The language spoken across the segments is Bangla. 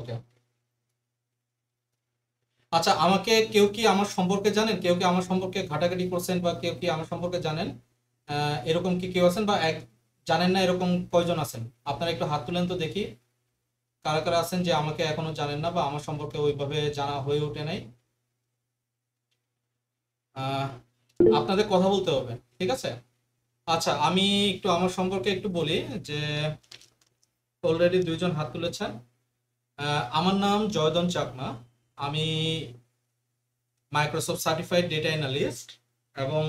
ওকে। আচ্ছা, আমাকে কেউ কি আমার সম্পর্কে জানেন, কেউ কি আমার সম্পর্কে ঘাটাঘাটি করছেন, বা কেউ কি আমার সম্পর্কে জানেন? এরকম কি কেউ আছেন, বা জানেন না, এরকম কয়জন আছেন? আপনারা একটু হাত তুলেন তো দেখি, কারা কারা আছেন যে আমাকে এখনো জানেন না বা আমার সম্পর্কে ওইভাবে জানা হয়ে ওঠে নাই। আহ, আপনাদের কথা বলতে হবে, ঠিক আছে? আচ্ছা, আমি একটু আমার সম্পর্কে একটু বলি যে অলরেডি দুইজন হাত তুলেছেন। আমার নাম জয়দন চাকমা। আমি মাইক্রোসফট সার্টিফাইড ডেটা অ্যানালিস্ট, এবং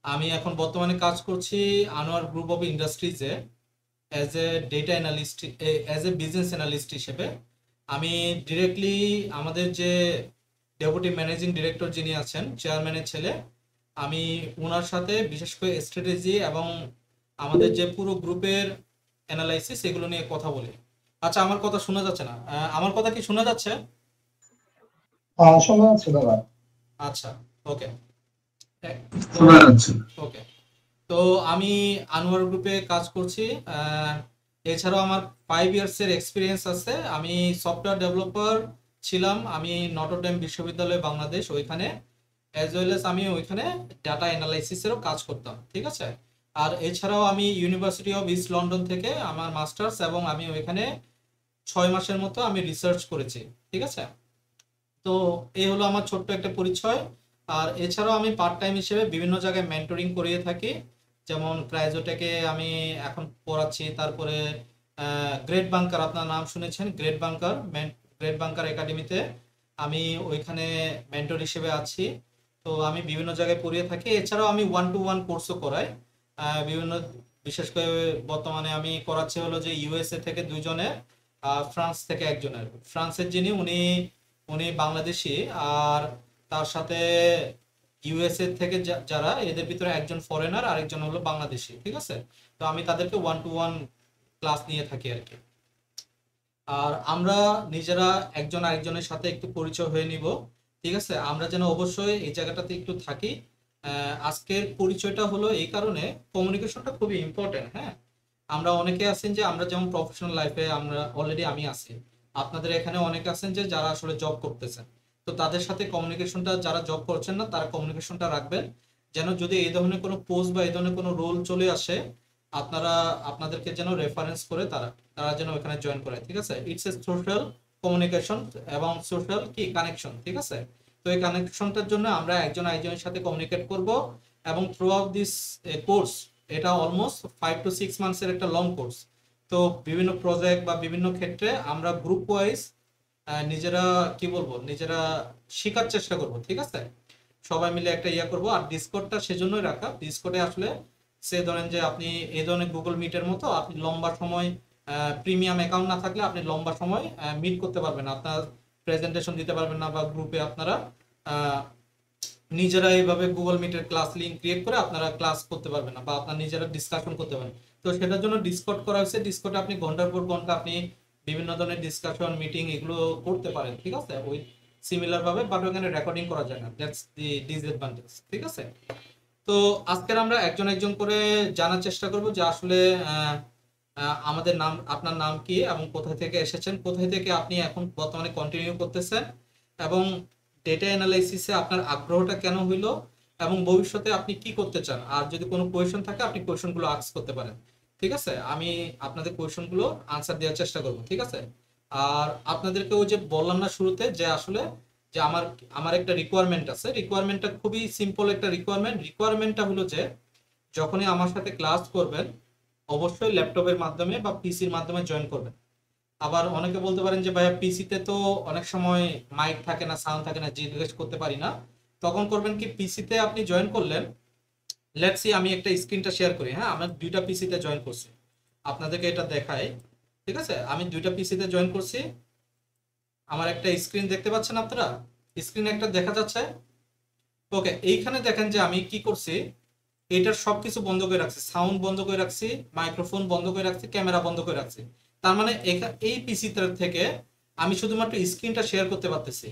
আমি এখন বর্তমানে কাজ করছি আনোয়ার গ্রুপ অফ ইন্ডাস্ট্রিজে as a data analyst, as a business analyst হিসেবে। আমি ডিরেক্টলি আমাদের যে ডেপুটি ম্যানেজিং ডিরেক্টর যিনি আছেন, চেয়ারম্যানের ছেলে, আমি ওনার সাথে বিশেষ করে স্ট্র্যাটেজি এবং আমাদের যে পুরো গ্রুপের অ্যানালাইসিস এগুলো নিয়ে কথা বলি। আচ্ছা, আমার কথা শোনা যাচ্ছে না? আমার কথা কি শোনা যাচ্ছে? শোনা যাচ্ছে দাদা। আচ্ছা, ওকে, শোনা যাচ্ছে। ওকে। তো আমি আনোয়ার গ্রুপে কাজ করছি। আহ, এছাড়াও আমার 5 ইয়ার্সের এক্সপিরিয়েন্স আছে। আমি সফটওয়্যার ডেভেলপার ছিলাম আমি নটরডেম বিশ্ববিদ্যালয় বাংলাদেশ, ওইখানে অ্যাজ ওয়েল এস আমি ওইখানে ডাটা অ্যানালাইসিসেরও কাজ করতাম, ঠিক আছে? আর এছাড়াও আমি ইউনিভার্সিটি অফ ইস্ট লন্ডন থেকে আমার মাস্টার্স, এবং আমি ওইখানে 6 মাসের মতো আমি রিসার্চ করেছি, ঠিক আছে? তো এই হলো আমার ছোট্ট একটা পরিচয়। আর এছাড়াও আমি পার্ট টাইম হিসেবে বিভিন্ন জায়গায় মেন্টরিং করিয়ে থাকি। যেমন ক্রাইজোটেকে আমি এখন পড়াচ্ছি, তারপরে গ্রেট বাংকার, আপনার নাম শুনেছেন, গ্রেট বাংকার, গ্রেট বাংকার একাডেমিতে আমি ওইখানে মেন্টর হিসেবে আছি। তো আমি বিভিন্ন জায়গায় পড়িয়ে থাকি। এছাড়াও আমি 1-to-1 কোর্সও করাই বিভিন্ন, বিশেষ করে বর্তমানে আমি করাচ্ছি হলো যে ইউএসএ থেকে দুইজনের, ফ্রান্স থেকে একজনের। ফ্রান্সের যিনি, উনি উনি বাংলাদেশী, আর তার সাথে ইউএসএ থেকে যারা, এদের ভিতরে একজন ফরেনার আর একজন হলো বাংলাদেশী, ঠিক আছে? তো আমি তাদেরকে 1-to-1 ক্লাস নিয়ে থাকি আর কি। আর আমরা নিজেরা একজন আরেকজনের সাথে একটু পরিচয় হয়ে নিব, ঠিক আছে? আমরা যেন অবশ্যই এই জায়গাটাতে একটু থাকি। আজকের পরিচয়টা হলো এই কারণে, কমিউনিকেশনটা খুবই ইম্পর্টেন্ট, হ্যাঁ। আমরা অনেকে আছেন যে আমরা যেমন প্রফেশনাল লাইফে আমরা অলরেডি আমি আছি, আপনাদের এখানে অনেকে আছেন যে যারা আসলে জব করতেছেন। তো তাদের সাথে কমিউনিকেশনটা, যারা জব করছেন না তারা কমিউনিকেশনটা রাখবেন, যেন যদি এই ধরনের কোনো পোস্ট বা এই ধরনের কোনো রোল চলে আসে, আপনারা আপনাদেরকে যেন রেফারেন্স করে তারা তারা যেন এখানে জয়েন করে, ঠিক আছে? ইটস এ সোশ্যাল কমিউনিকেশন এবং সোশ্যাল কি কানেকশন, ঠিক আছে? তো এই কানেকশনটার জন্য আমরা একজন আরেকজনের সাথে কমিউনিকেট করব, এবং থ্রু আউট দিস কোর্স, এটা অলমোস্ট 5 to 6 মান্থসের একটা লং কোর্স। তো বিভিন্ন প্রজেক্ট বা বিভিন্ন ক্ষেত্রে আমরা গ্রুপ ওয়াইজ নিজেরা, কি বলবো, নিজেরা শেখার চেষ্টা করব, ঠিক আছে? সবাই মিলে একটা ইয়া করব। আর ডিসকর্ডটা সেজন্যই রাখা, ডিসকর্ডে আসলে সে ধরেন যে আপনি এই ধরনের গুগল মিটের মতো আপনি লম্বা সময়, প্রিমিয়াম অ্যাকাউন্ট না থাকলে আপনি লম্বা সময় মিট করতে পারবেন না, আপনার প্রেজেন্টেশন দিতে পারবেন না, বা গ্রুপে আপনারা আহ, নিজেরা এইভাবে গুগল মিটের ক্লাস লিঙ্ক ক্রিয়েট করে আপনারা ক্লাস করতে পারবেন না, বা আপনার নিজেরা ডিসকাশন করতে পারেন। তো সেটার জন্য ডিসকর্ড করা হয়েছে। ডিসকর্ডে আপনি ঘন্টার পর ঘন্টা আপনি বিভিন্ন ধরনের ডিসকাশন, মিটিং এগুলো করতে পারেন, ঠিক আছে? ওই সিমিলার ভাবে, বাট ওখানে রেকর্ডিং করা যায় না, দ্যাটস দি ডিসঅ্যাডভান্টেজ, ঠিক আছে? তো আজকের আমরা একজন একজন করে জানার চেষ্টা করব যে আসলে আহ, আমাদের নাম, আপনার নাম কি, এবং কোথায় থেকে এসেছেন, কোথায় থেকে আপনি এখন বর্তমানে কন্টিনিউ করতেছেন, এবং ডেটা অ্যানালাইসিসে আপনার আগ্রহটা কেন হইলো, এবং ভবিষ্যতে আপনি কি করতে চান। আর যদি কোনো কোয়েশন থাকে আপনি কোয়েশনগুলো আস্ক করতে পারেন, ঠিক আছে? আমি আপনাদের কোয়েশনগুলো আনসার দেওয়ার চেষ্টা করব, ঠিক আছে? আর আপনাদেরকে ওই যে বললাম না শুরুতে, যে আসলে যে আমার আমার একটা রিকোয়ারমেন্ট আছে, রিকোয়ারমেন্টটা খুবই সিম্পল একটা রিকোয়ারমেন্ট। রিকোয়ারমেন্টটা হলো যে যখনই আমার সাথে ক্লাস করবেন, অবশ্যই ল্যাপটপের মাধ্যমে বা পিসির মাধ্যমে জয়েন করবেন। আবার অনেকে বলতে পারেন যে ভাইয়া পিসিতে তো অনেক সময় মাইক থাকে না, সাউন্ড থাকে না, জিজ্ঞেস করতে পারি না। তখন করবেন কি, পিসিতে আপনি জয়েন করলেন, লেটস সি আমি একটা স্ক্রিনটা শেয়ার করি, হ্যাঁ, আমার দুইটা পিসিতে জয়েন করছি, আপনাদেরকে এটা দেখাই, ঠিক আছে? আমি দুইটা পিসিতে জয়েন করছি। আমার একটা স্ক্রিন দেখতে পাচ্ছেন আপনারা, স্ক্রিনে একটা দেখা যাচ্ছে। ওকে, এইখানে দেখেন যে আমি কি করছি, এটার সবকিছু বন্ধ করে রাখছি, সাউন্ড বন্ধ করে রাখছি, মাইক্রোফোন বন্ধ করে রাখছি, ক্যামেরা বন্ধ করে রাখছি। তার মানে এই পিসিতে থেকে আমি শুধুমাত্র স্ক্রিনটা শেয়ার করতে পারতেছি।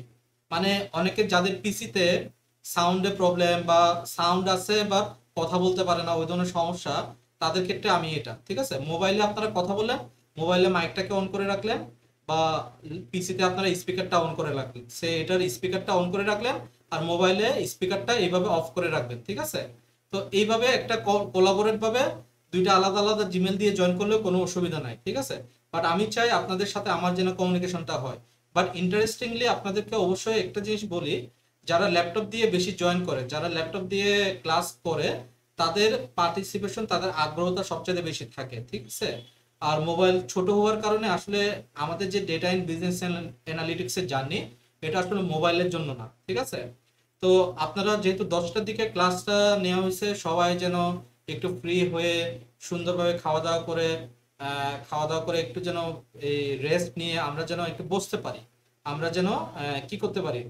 মানে অনেকে যাদের পিসিতে সাউন্ডে প্রবলেম, বা সাউন্ড আছে বা কথা বলতে পারে না, ওই ধরনের সমস্যা, তাদের ক্ষেত্রে আমি এটা, ঠিক আছে? মোবাইলে আপনারা কথা বললেন, মোবাইলে মাইকটাকে অন করে রাখলেন, বা পিসিতে আপনারা স্পিকারটা অন করে রাখলেন, সে এটার স্পিকারটা অন করে রাখলেন আর মোবাইলে স্পিকারটা এইভাবে অফ করে রাখবেন, ঠিক আছে? তো এইভাবে একটা কোলাবোরেট ভাবে দুইটা আলাদা আলাদা জিমেল দিয়ে জয়েন করলেও কোনো অসুবিধা নাই, ঠিক আছে? বাট আমি চাই আপনাদের সাথে আমার যেন কমিউনিকেশনটা হয়। বাট ইন্টারেস্টিংলি আপনাদেরকে অবশ্যই একটা জিনিস বলি, যারা ল্যাপটপ দিয়ে বেশি জয়েন করে, যারা ল্যাপটপ দিয়ে ক্লাস করে, তাদের পার্টিসিপেশন, তাদের আগ্রহটা সবচেয়ে বেশি থাকে, ঠিক আছে? আর মোবাইল ছোট হওয়ার কারণে আসলে আমাদের যে ডেটা ইন বিজনেস অ্যানালিটিক্স এর জার্নি, এটা আসলে মোবাইলের জন্য না, ঠিক আছে? তো আপনারা যেহেতু 10টার দিকে ক্লাসটা নেওয়া হয়েছে, সবাই যেন একটু ফ্রি হয়ে সুন্দরভাবে খাওয়া দাওয়া করে একটু যেন এই রেস্ট নিয়ে আমরা যেন একটু বসতে পারি, আমরা যেন কি করতে পারি,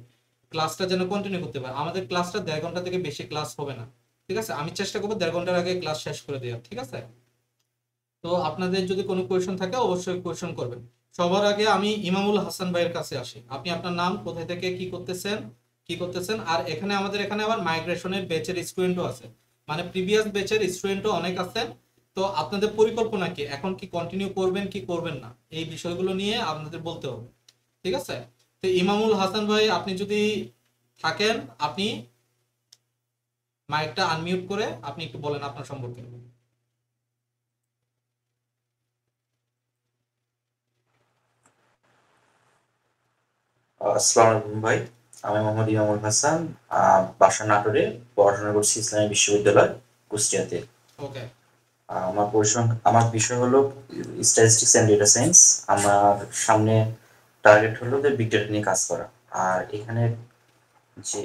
ক্লাসটা যেন কন্টিনিউ করতে পারি। আমাদের ক্লাসটা 1.5 ঘন্টা থেকে বেশি ক্লাস হবে না, ঠিক আছে? আমি চেষ্টা করবো 1.5 ঘন্টার আগে ক্লাস শেষ করে দেওয়ার, ঠিক আছে? তো আপনাদের যদি কোনো কোয়েশন থাকে অবশ্যই কোয়েশন করবেন। সবার আগে আমি ইমামুল হাসান ভাইয়ের কাছে আসি। আপনি আপনার নাম, কোথায় থেকে কি করতেছেন? আর আমাদের এখানে আবার মাইগ্রেশনের ব্যাচের স্টুডেন্টও আছে, মানে প্রিভিয়াস ব্যাচের স্টুডেন্টও অনেক আছেন। তো আপনাদের পরিকল্পনা কি, এখন কি কন্টিনিউ করবেন কি করবেন না, এই বিষয়গুলো নিয়ে আপনাদের বলতে হবে, ঠিক আছে? তো ইমামুল হাসান ভাই, আপনি যদি থাকেন, আপনি মাইকটা আনমিউট করে আপনি একটু বলেন আপনার সম্পর্কে। আসসালামু আলাইকুম ভাই, আমি মোহাম্মদ ইমামুল হাসান। বাসা নাটোরে, পড়াশোনা করছি ইসলামী বিশ্ববিদ্যালয় কুষ্টিয়াতে। ওকে। আমার বিষয় হলো স্ট্যাটিস্টিক্স এন্ড ডেটা সায়েন্স। আমার সামনে টার্গেট হলো যে বিগ ডেটা নিয়ে কাজ করা। আর এখানে যে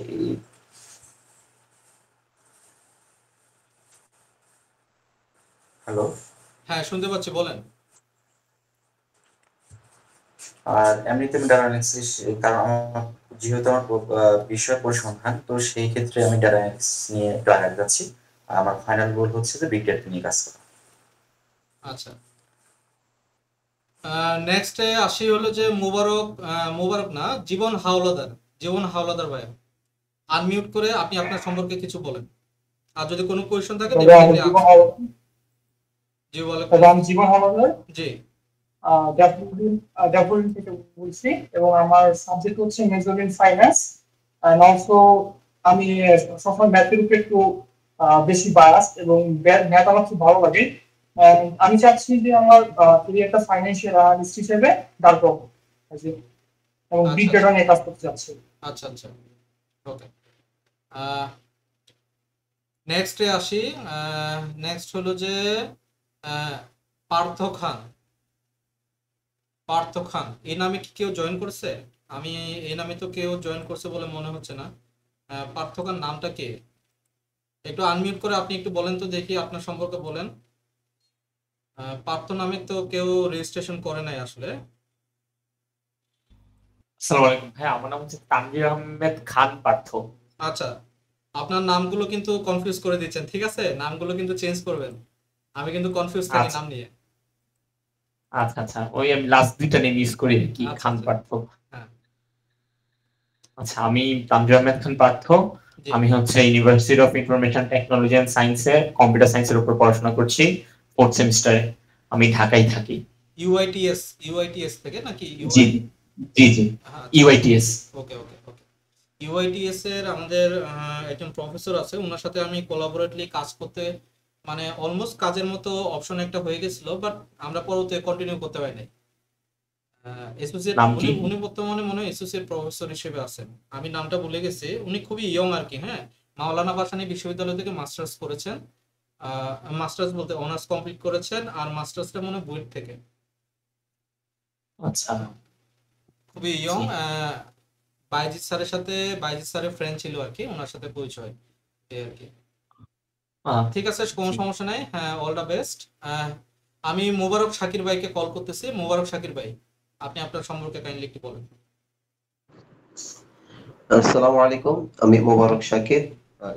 হ্যালো, হ্যাঁ, শুনতে পাচ্ছি, বলেন। আর এমনিতে আমি ডাটা অ্যানালিসিস, কারণ আমার যেহেতু আমার বিষয় পরিসংখ্যান, তো সেই ক্ষেত্রে আমি ডাটা অ্যানালিসিস নিয়ে একটু আগাতে যাচ্ছি। আমার ফাইনাল গোল হচ্ছে যে বিগ ডেটা নিয়ে কাজ করা। আচ্ছা, নেক্সটে আসি হলো যে মোবারক না, জীবন হাওলাদার ভাই, আনমিউট করে আপনি আপনার সম্পর্কে কিছু বলেন। আর যদি কোনো কোয়েশ্চন থাকে তবে আমি ডেফিনেটলি জীবন আস্ক করুন। হাওলাদার জি, ওয়ালাইকুম তবে আমি আসসালাম। জীবন হাওলাদার জি। ড্যাফোডিল থেকে বলছি, এবং আমার সাবজেক্ট হচ্ছে major in finance and also আমি সবসময় ম্যাথের উপর একটু বেশি বায়াস, এবং ম্যাথ আমার খুব ভালো লাগে। আমি চাচ্ছি যে আমার একটা ফাইন্যান্সিয়াল অ্যানালিস্ট হিসেবে দাঁড় করাবো, এবং বিগ আচ্ছা ডেটা নিয়ে কাজ করতে চাচ্ছি। আচ্ছা আচ্ছা, ওকে। নেক্সটে আসি। নেক্সট হলো যে আহ, পার্থ খান। এই নামে কি কেউ জয়েন করছে? আমি এই নামে তো কেউ জয়েন করছে বলে মনে হচ্ছে না। পার্থ খান নামটা কে? একটু আনমিউট করে আপনি একটু বলেন তো দেখি, আপনার সম্পর্কে বলেন। পার্থ নামে তো কেউ রেজিস্ট্রেশন করে নাই আসলে। আসসালামু আলাইকুম ভাই, আমার নাম হচ্ছে তানভীর আহমেদ খান পার্থ। আচ্ছা, আপনার নামগুলো কিন্তু কনফিউজ করে দিচ্ছেন, ঠিক আছে? নামগুলো কিন্তু চেঞ্জ করবেন, আমি কিন্তু কনফিউজ থাকি আচ্ছা নাম নিয়ে। আচ্ছা আচ্ছা, ওই আমি লাস্ট দুইটা নেম ইউজ করি আর কি, আচ্ছা খান আচ্ছা। পার্থ। হ্যাঁ। আচ্ছা, আমি তানভীর আহমেদ খান পার্থ। জি। আমি হচ্ছে university of information technology and সায়েন্সে কম্পিউটার সায়েন্সের উপর পড়াশোনা করছি, 4th সেমিস্টারে। আমি ঢাকায় থাকি। ইউআইটিএস থেকে নাকি জি জি জি, হ্যাঁ, ইউআইটিএস। ওকে ওকে ওকে। ইউআইটিএস এর আমাদের একজন প্রফেসর আছে, ওনার সাথে আমি কোলাবোরেটলি কাজ করতে, মানে অলমোস্ট কাজের মতো অপশন একটা হয়ে গেছিল, বাট আমরা পরবর্তীতে কন্টিনিউ করতে পারি নাই। অ্যাসোসিয়েট, নাম উনি কি? উনি বর্তমানে মনে হয় অ্যাসোসিয়েট প্রফেসর হিসেবে আছেন। আমি নামটা ভুলে গেছি। উনি খুবই ইয়ং আর কি, হ্যাঁ। মাওলানা ভাসানী বিশ্ববিদ্যালয় থেকে মাস্টার্স করেছেন, মাস্টার্স বলতে অনার্স কমপ্লিট করেছেন, আর মাস্টার্সটা মনে হয় বুয়েট থেকে। আচ্ছা খুবই জি। ইয়ং। বাইজিৎ স্যারের ফ্রেন্ড ছিল আর কি, ওনার সাথে পরিচয়, এই আর কি। ঠিক আছে, কোনো জি। সমস্যা নাই। হ্যাঁ, অল দ্য বেস্ট। আমি মোবারক শাকির ভাইকে কল করতেছি। মোবারক শাকির ভাই, আপনি আপনার সম্পর্কে কাইন্ডলি একটু বলেন। আসসালামু আলাইকুম, আমি মোবারক শাকির,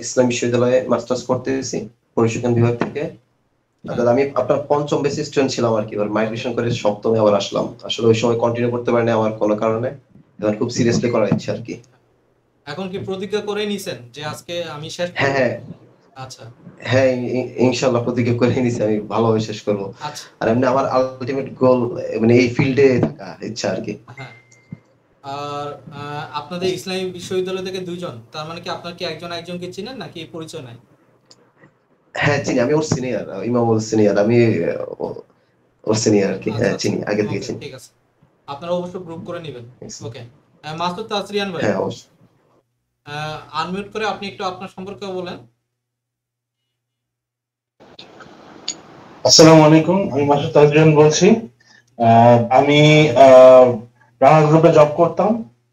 ইসলাম বিশ্ববিদ্যালয়ে মাস্টার্স করতেছি পরিসংখ্যান বিভাগ থেকে। হ্যাঁ। দাদা, আমি আপনার পঞ্চম বেস স্টুডেন্ট ছিলাম আর কি, এবার মাইগ্রেশন করে সপ্তমে আবার আসলাম। আসলে ওই সময় কন্টিনিউ করতে পারিনি আমার কোনো কারণে, এবার খুব সিরিয়াসলি করার ইচ্ছা আর কি। এখন কি প্রতিজ্ঞা করে নিছেন যে আজকে আমি শেষ হ্যাঁ করব? হ্যাঁ আচ্ছা হ্যাঁ, ইনশাল্লাহ প্রতিজ্ঞা করে নিছি আমি ভালোভাবে শেষ করবো। আচ্ছা। আর এমনি আমার আলটিমেট গোল মানে এই ফিল্ডে থাকা ইচ্ছা আর কি। হ্যাঁ। আর আপনাদের ইসলামী বিশ্ববিদ্যালয় থেকে 2 জন, তার মানে কি আপনার কি একজন একজনকে চিনেন নাকি পরিচয় নাই? হ্যাঁ চিনি, আমি ওর সিনিয়র, ইমামুল সিনিয়র, আমি ওর সিনিয়র আর কি। আচ্ছা হ্যাঁ আচ্ছা, চিনি, আগে থেকে ওকে চিনি। ঠিক আছে। আপনারা অবশ্য গ্রুপ করে নেবেন। ওকে। মাসুদ তাসরিয়ান ভাই, হ্যাঁ অবশ্যই। আনমিউট করে আপনি একটু আপনার সম্পর্কে বলেন। আসসালামু আলাইকুম, আমি মাসুদ তাজরিয়ান বলছি। আমি রানা গ্রুপে জব করতাম।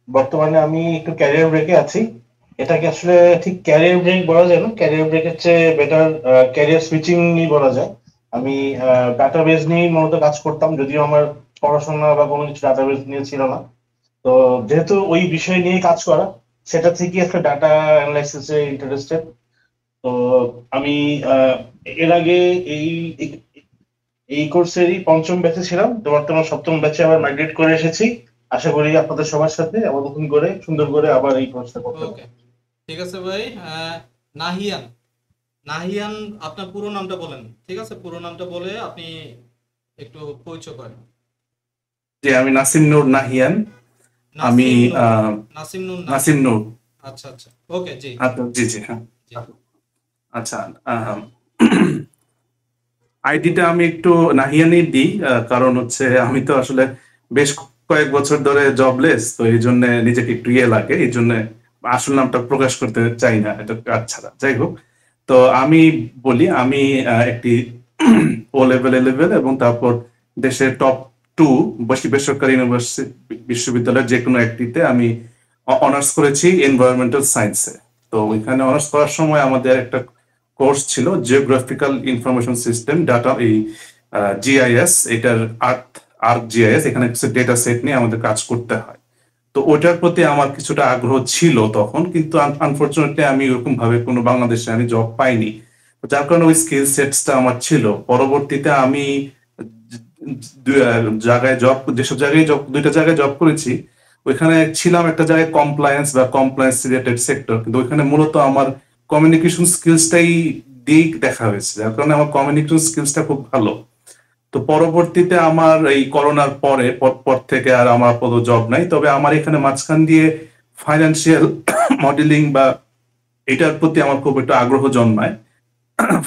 বর্তমানে আমি একটু ক্যারিয়ার ব্রেকে আছি। এটাকে আসলে ঠিক ক্যারিয়ার ব্রেক বলা যায় না, ক্যারিয়ার ব্রেকের চেয়ে বেটার ক্যারিয়ার সুইচিং বলা যায়। আমি ডাটাবেজ নিয়ে মূলত কাজ করতাম, যদিও আমার পড়াশোনা বা কোনো কিছু ডাটাবেজ নিয়ে ছিল না। তো যেহেতু ওই বিষয় নিয়ে কাজ করা, সেটা থেকে একটা ডাটা অ্যানালাইসিসে ইন্টারেস্টেড। তো আমি এর আগে এই এই কোর্সেরই পঞ্চম ব্যাচে ছিলাম, তো বর্তমান সপ্তম ব্যাচে আবার মাইগ্রেট করে এসেছি। আশা করি আপনাদের সবার সাথে আবার নতুন করে সুন্দর করে আবার এই কোর্সটা করতে পারবো। ওকে ঠিক আছে ভাই। নাহিয়ান, নাহিয়ান আপনার পুরো নামটা বলেন। ঠিক আছে, পুরো নামটা বলে আপনি একটু পরিচয় করেন। যে আমি নাসিম নূর নাহিয়ান। আমি নাসিম নূর, আহ, নাসিম নূর নাসিম নাহিয়ান। নূর। আচ্ছা আচ্ছা, ওকে জি আচ্ছা, জি জি, হ্যাঁ। জি। আচ্ছা, আইডিটা আমি একটু নাহিয়ানই দিই, কারণ হচ্ছে আমি তো আসলে বেশ কয়েক বছর ধরে জবলেস, তো এই জন্য নিজেকে একটু ইয়ে লাগে, এই জন্য আসল নামটা প্রকাশ করতে চাই না, এটা কাজ ছাড়া। যাই হোক, তো আমি বলি, আমি একটি ও লেভেল, এ লেভেল এবং তারপর দেশের টপ 2 বেসরকারি ইউনিভার্সিটি বিশ্ববিদ্যালয়ের যে কোনো একটিতে আমি অনার্স করেছি এনভায়রনমেন্টাল সায়েন্সে। তো ওইখানে অনার্স করার সময় আমাদের একটা কোর্স ছিল জিওগ্রাফিক্যাল ইনফরমেশন সিস্টেম ডাটা, এই জিআইএস, এটার আর্ক জিআইএস, এখানে কিছু ডেটা সেট নিয়ে আমাদের কাজ করতে হয়। তো ওটার প্রতি আমার কিছুটা আগ্রহ ছিল তখন, কিন্তু আনফরচুনেটলি আমি ওরকম ভাবে কোনো বাংলাদেশে আমি জব পাইনি। যার কারণে ওই স্কিল সেটসটা আমার ছিল। পরবর্তীতে আমি জায়গায় জব, যেসব জায়গায় জব, 2টা জায়গায় জব করেছি, ওইখানে ছিলাম একটা জায়গায় কমপ্লায়েন্স বা কমপ্লায়েন্স রিলেটেড সেক্টর, কিন্তু ওইখানে মূলত আমার কমিউনিকেশন স্কিলসটাই দিক দেখা হয়েছে, যার কারণে আমার কমিউনিকেশন স্কিলসটা খুব ভালো। তো পরবর্তীতে আমার এই করোনার পরে পর থেকে আর আমার আপাতত জব নাই, তবে আমার এখানে মাঝখান দিয়ে ফাইন্যান্সিয়াল মডেলিং বা এটার প্রতি আমার খুব একটু আগ্রহ জন্মায়,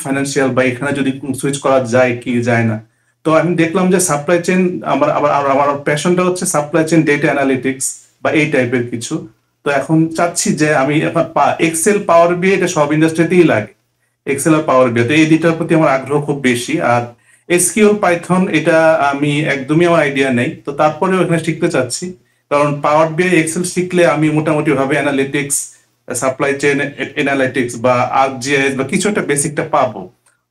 ফাইন্যান্সিয়াল বা এখানে যদি সুইচ করা যায় কি যায় না। তো আমি দেখলাম যে সাপ্লাই চেইন, আমার আবার আমার প্যাশনটা হচ্ছে সাপ্লাই চেইন ডেটা অ্যানালিটিক্স বা এই টাইপের কিছু। তো এখন চাচ্ছি যে আমি এখন এক্সেল, পাওয়ার বিআই, এটা সব ইন্ডাস্ট্রিতেই লাগে, এক্সেল আর পাওয়ার বিআই, তো এই দুটার প্রতি আমার আগ্রহ খুব বেশি। আর এসকিউএল, পাইথন, এটা আমি একদমই আমার আইডিয়া নেই, তো তারপরেও এখানে শিখতে চাচ্ছি, কারণ পাওয়ার বিআই, এক্সেল শিখলে আমি মোটামুটি ভাবে অ্যানালিটিক্স, সাপ্লাই চেইন অ্যানালিটিক্স বা আর্কজিআইএস বা কিছু একটা বেসিকটা পাবো।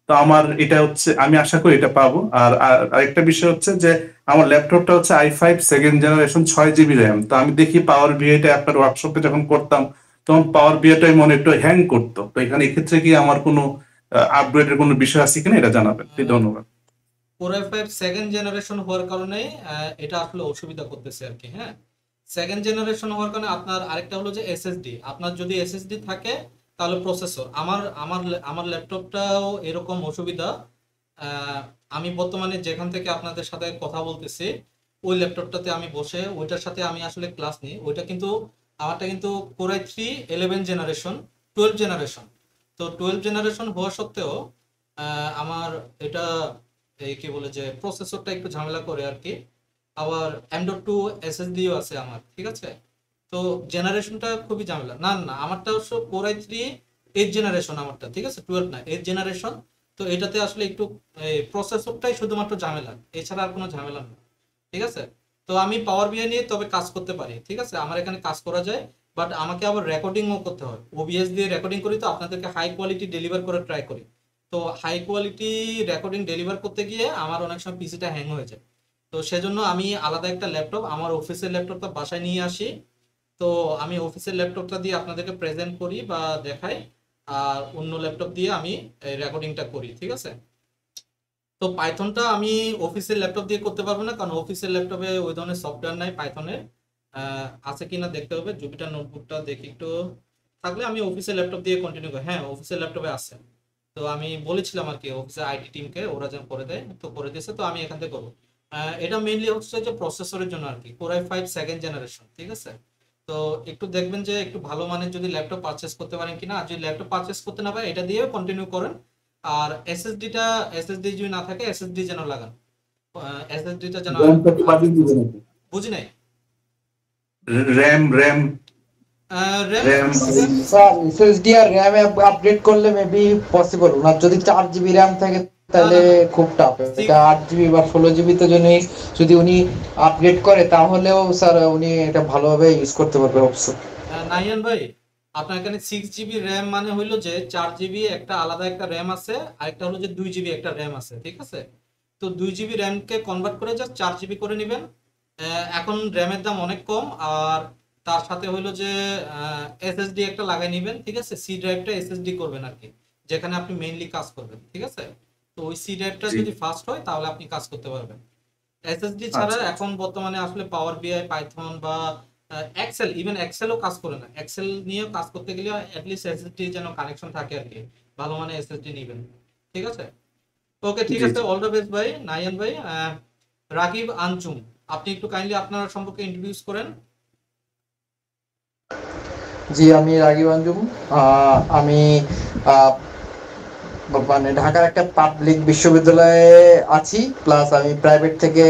তো আমার এটা হচ্ছে, আমি আশা করি এটা পাবো। আর আরেকটা বিষয় হচ্ছে যে আমার ল্যাপটপটা হচ্ছে i5 second generation, 6 GB RAM. তো আমি দেখি পাওয়ার বিআইটা আপনার ওয়ার্কশপে যখন করতাম, তখন পাওয়ার বিআইটাই মনে একটু হ্যাং করতো। তো এখানে এক্ষেত্রে কি আমার কোনো আপগ্রেডের কোনো বিষয় আছে কিনা, এটা জানাবেন। ধন্যবাদ। 4i5 সেকেন্ড জেনারেশন হওয়ার কারণে এটা আসলে অসুবিধা করতেছে আর কি। হ্যাঁ, সেকেন্ড জেনারেশন হওয়ার কারণে আপনার আরেকটা হলো যে এসএসডি, আপনার যদি এসএসডি থাকে তাহলে প্রসেসর। আমার আমার আমার ল্যাপটপটাও এরকম অসুবিধা। আহ, আমি বর্তমানে যেখান থেকে আপনাদের সাথে কথা বলতেছি, ওই ল্যাপটপটাতে আমি বসে ওইটার সাথে আমি আসলে ক্লাস নিই। ওইটা কিন্তু আমারটা কিন্তু Core i3 11 জেনারেশন, 12 জেনারেশন। তো 12 জেনারেশন হওয়া সত্ত্বেও আমার এটা এই কি বলে যে প্রসেসরটা একটু ঝামেলা করে আর কি। আবার M.2 এসএসডিও আছে আমার, ঠিক আছে। তো জেনারেশনটা খুবই ঝামেলা। না না, আমারটা অবশ্য Core i3 8 জেনারেশন, আমারটা ঠিক আছে, 12 না, 8 জেনারেশন। তো এটাতে আসলে একটু প্রসেসরটাই শুধুমাত্র ঝামেলা, এছাড়া আর কোনো ঝামেলা নেই, ঠিক আছে। তো আমি পাওয়ার বিআই নিয়ে তবে কাজ করতে পারি, ঠিক আছে, আমার এখানে কাজ করা যায়। বাট আমাকে আবার রেকর্ডিংও করতে হয়, ওবিএস দিয়ে রেকর্ডিং করি, তো আপনাদেরকে হাই কোয়ালিটি ডেলিভার করে ট্রাই করি। তো হাই কোয়ালিটি রেকর্ডিং ডেলিভার করতে গিয়ে আমার অনেক সময় পিসিটা হ্যাং হয়ে যায়। তো সেজন্য আমি আলাদা একটা ল্যাপটপ, আমার অফিসের ল্যাপটপটা বাসায় নিয়ে আসি। তো আমি অফিসের ল্যাপটপটা দিয়ে আপনাদেরকে প্রেজেন্ট করি বা দেখাই, আর অন্য ল্যাপটপ দিয়ে আমি রেকর্ডিংটা করি, ঠিক আছে। তো পাইথনটা আমি অফিসের ল্যাপটপ দিয়ে করতে পারবো না, কারণ অফিসের ল্যাপটপে ওই ধরনের সফটওয়্যার নাই পাইথনের। আছে কিনা দেখতে হবে, জুপিটার নোটবুকটা দেখি একটু। থাকলে আমি অফিসের ল্যাপটপ দিয়ে কন্টিনিউ করি। হ্যাঁ, অফিসের ল্যাপটপে আছে। তো আমি বলেছিলাম আর কি অফিসের আইটি টিমকে, ওরা যেন করে দেয়, তো করে দিয়েছে, তো আমি এখান থেকে করবো। এটা মেইনলি হচ্ছে যে প্রসেসরের জন্য আর কি, Core i5 সেকেন্ড জেনারেশন, ঠিক আছে। তো একটু দেখবেন যে একটু ভালো মানের যদি ল্যাপটপ পারচেস করতে পারেন কিনা, আর যদি ল্যাপটপ পারচেস করতে না পারে এটা দিয়ে কন্টিনিউ করেন। আর এসএসডি যদি না থাকে এসএসডি যেন লাগান, এসএসডিটা যেন। বুঝি নাই। RAM RAM RAM RAM sir SSD আর র্যাম আপডেট করলে মেবি পসিবল না, যদি 4 জিবি র্যাম থাকে তাহলে খুব টাফ। এটা 8 জিবি বা 16 জিবি তে যদি উনি আপগ্রেড করে তাহলেও স্যার উনি এটা ভালোভাবে ইউজ করতে পারবে অবশ্য। নাইয়ান ভাই, আপনার এখানে 6 জিবি র্যাম মানে হইলো যে 4 জিবি একটা আলাদা একটা র্যাম আছে, আর একটা হলো যে 2 জিবি একটা র্যাম আছে, ঠিক আছে। তো 2 জিবি র্যামকে কনভার্ট করে জাস্ট 4 জিবি করে নেবেন। এখন র্যামের দাম অনেক কম, আর তার সাথে হইলো যে এসএসডি একটা লাগাই নেবেন, ঠিক আছে। সি ড্রাইভটা এসএসডি করবেন আর কি, যেখানে আপনি মেইনলি কাজ করবেন, ঠিক আছে। তো ওই সি ড্রাইভটা জি। যদি ফাস্ট হয় তাহলে আপনি কাজ করতে পারবেন। এসএসডি ছাড়া আচ্ছা। এখন বর্তমানে আসলে পাওয়ার বিআই, পাইথন বা এক্সেল, ইভেন এক্সেলও কাজ করে না। এক্সেল নিয়েও কাজ করতে গেলে অ্যাটলিস্ট এসএসডি যেন কানেকশন থাকে আর কি, ভালো মানে এসএসডি নেবেন, ঠিক আছে। ওকে, ঠিক জি, আছে, জি। অল দ্য বেস্ট ভাই, নাইয়ান ভাই। রাকিব আনচুম, আপনি একটু কাইন্ডলি আপনার সম্পর্কে ইন্ট্রোডিউস করেন। জি, আমি রাগিব আঞ্জুম। আমি আহ, মানে ঢাকার একটা পাবলিক বিশ্ববিদ্যালয়ে আছি, প্লাস আমি প্রাইভেট থেকে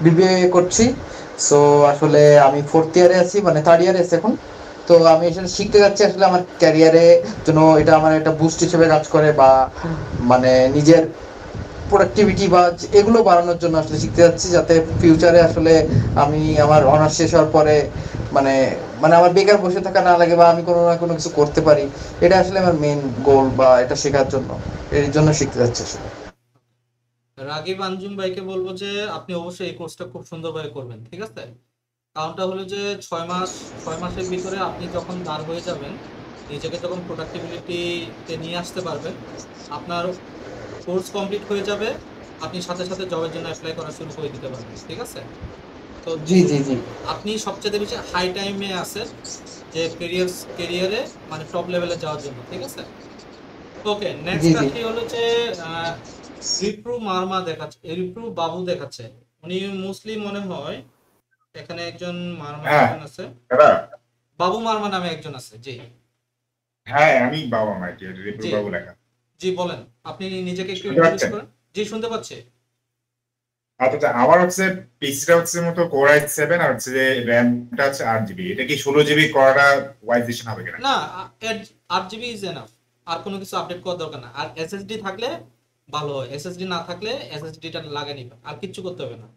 বিবিএ করছি। সো আসলে আমি 4th ইয়ারে আছি, মানে 3rd ইয়ারে আছি এখন। তো আমি আসলে শিখতে যাচ্ছি আসলে আমার ক্যারিয়ারে জন্য, এটা আমার একটা বুস্ট হিসেবে কাজ করে, বা মানে নিজের প্রোডাক্টিভিটি বা এগুলো বাড়ানোর জন্য আসলে শিখতে যাচ্ছি, যাতে ফিউচারে আসলে আমি আমার অনার্স শেষ হওয়ার পরে মানে মানে আমার বেকার বসে থাকা না লাগে, বা আমি কোনো না কোনো কিছু করতে পারি। এটা আসলে আমার মেইন গোল, বা এটা শেখার জন্য, এর জন্য শিখতে যাচ্ছি আসলে। রাকিব আনজুম ভাইকে বলবো যে আপনি অবশ্যই এই কোর্সটা খুব সুন্দরভাবে করবেন, ঠিক আছে। কারণটা হলো যে 6 মাসের ভিতরে আপনি যখন দাঁড় হয়ে যাবেন, নিজেকে যখন প্রোডাক্টিভিটিতে নিয়ে আসতে পারবেন, আপনার কোর্স কমপ্লিট হয়ে যাবে, আপনি সাথে সাথে জবের জন্য অ্যাপ্লাই করা শুরু করে দিতে পারবেন, ঠিক আছে। তো জি জি জি। আপনি সবচেয়ে বেশি হাই টাইমে আছেন যে কেরিয়ারে মানে টপ লেভেলে যাওয়ার জন্য, ঠিক আছে। ওকে, জি নেক্সট জি। আসি হলো যে রিপ্রু মার্মা দেখাচ্ছে, রিপ্রু বাবু দেখাচ্ছে, উনি মুসলিম মনে হয়। এখানে একজন মার্মা হ্যাঁ একজন আছে, দাদা। বাবু মার্মা নামে একজন আছে। জি হ্যাঁ আমি বাবা মাইকে রিপু জি বাবু লেখা। জি, বলেন, আপনি নিজেকে একটু শুনতে ইন্ট্রোডিউস পাচ্ছেন? করেন। জি, শুনতে পাচ্ছি। আচ্ছা, আমার হচ্ছে পিসিটা হচ্ছে মতো কোর i7 আর হচ্ছে যে র্যামটা হচ্ছে 8 জিবি। এটা কি 16 জিবি করাটা ওয়াইজ ডিসিশন হবে কিনা? না, 8 জিবি ইজ এনাফ, আর কোনো কিছু আপডেট করার দরকার না। আর এসএসডি থাকলে ভালো হয়, এসএসডি না থাকলে এসএসডিটা লাগিয়ে নিবেন, আর কিচ্ছু করতে হবে না,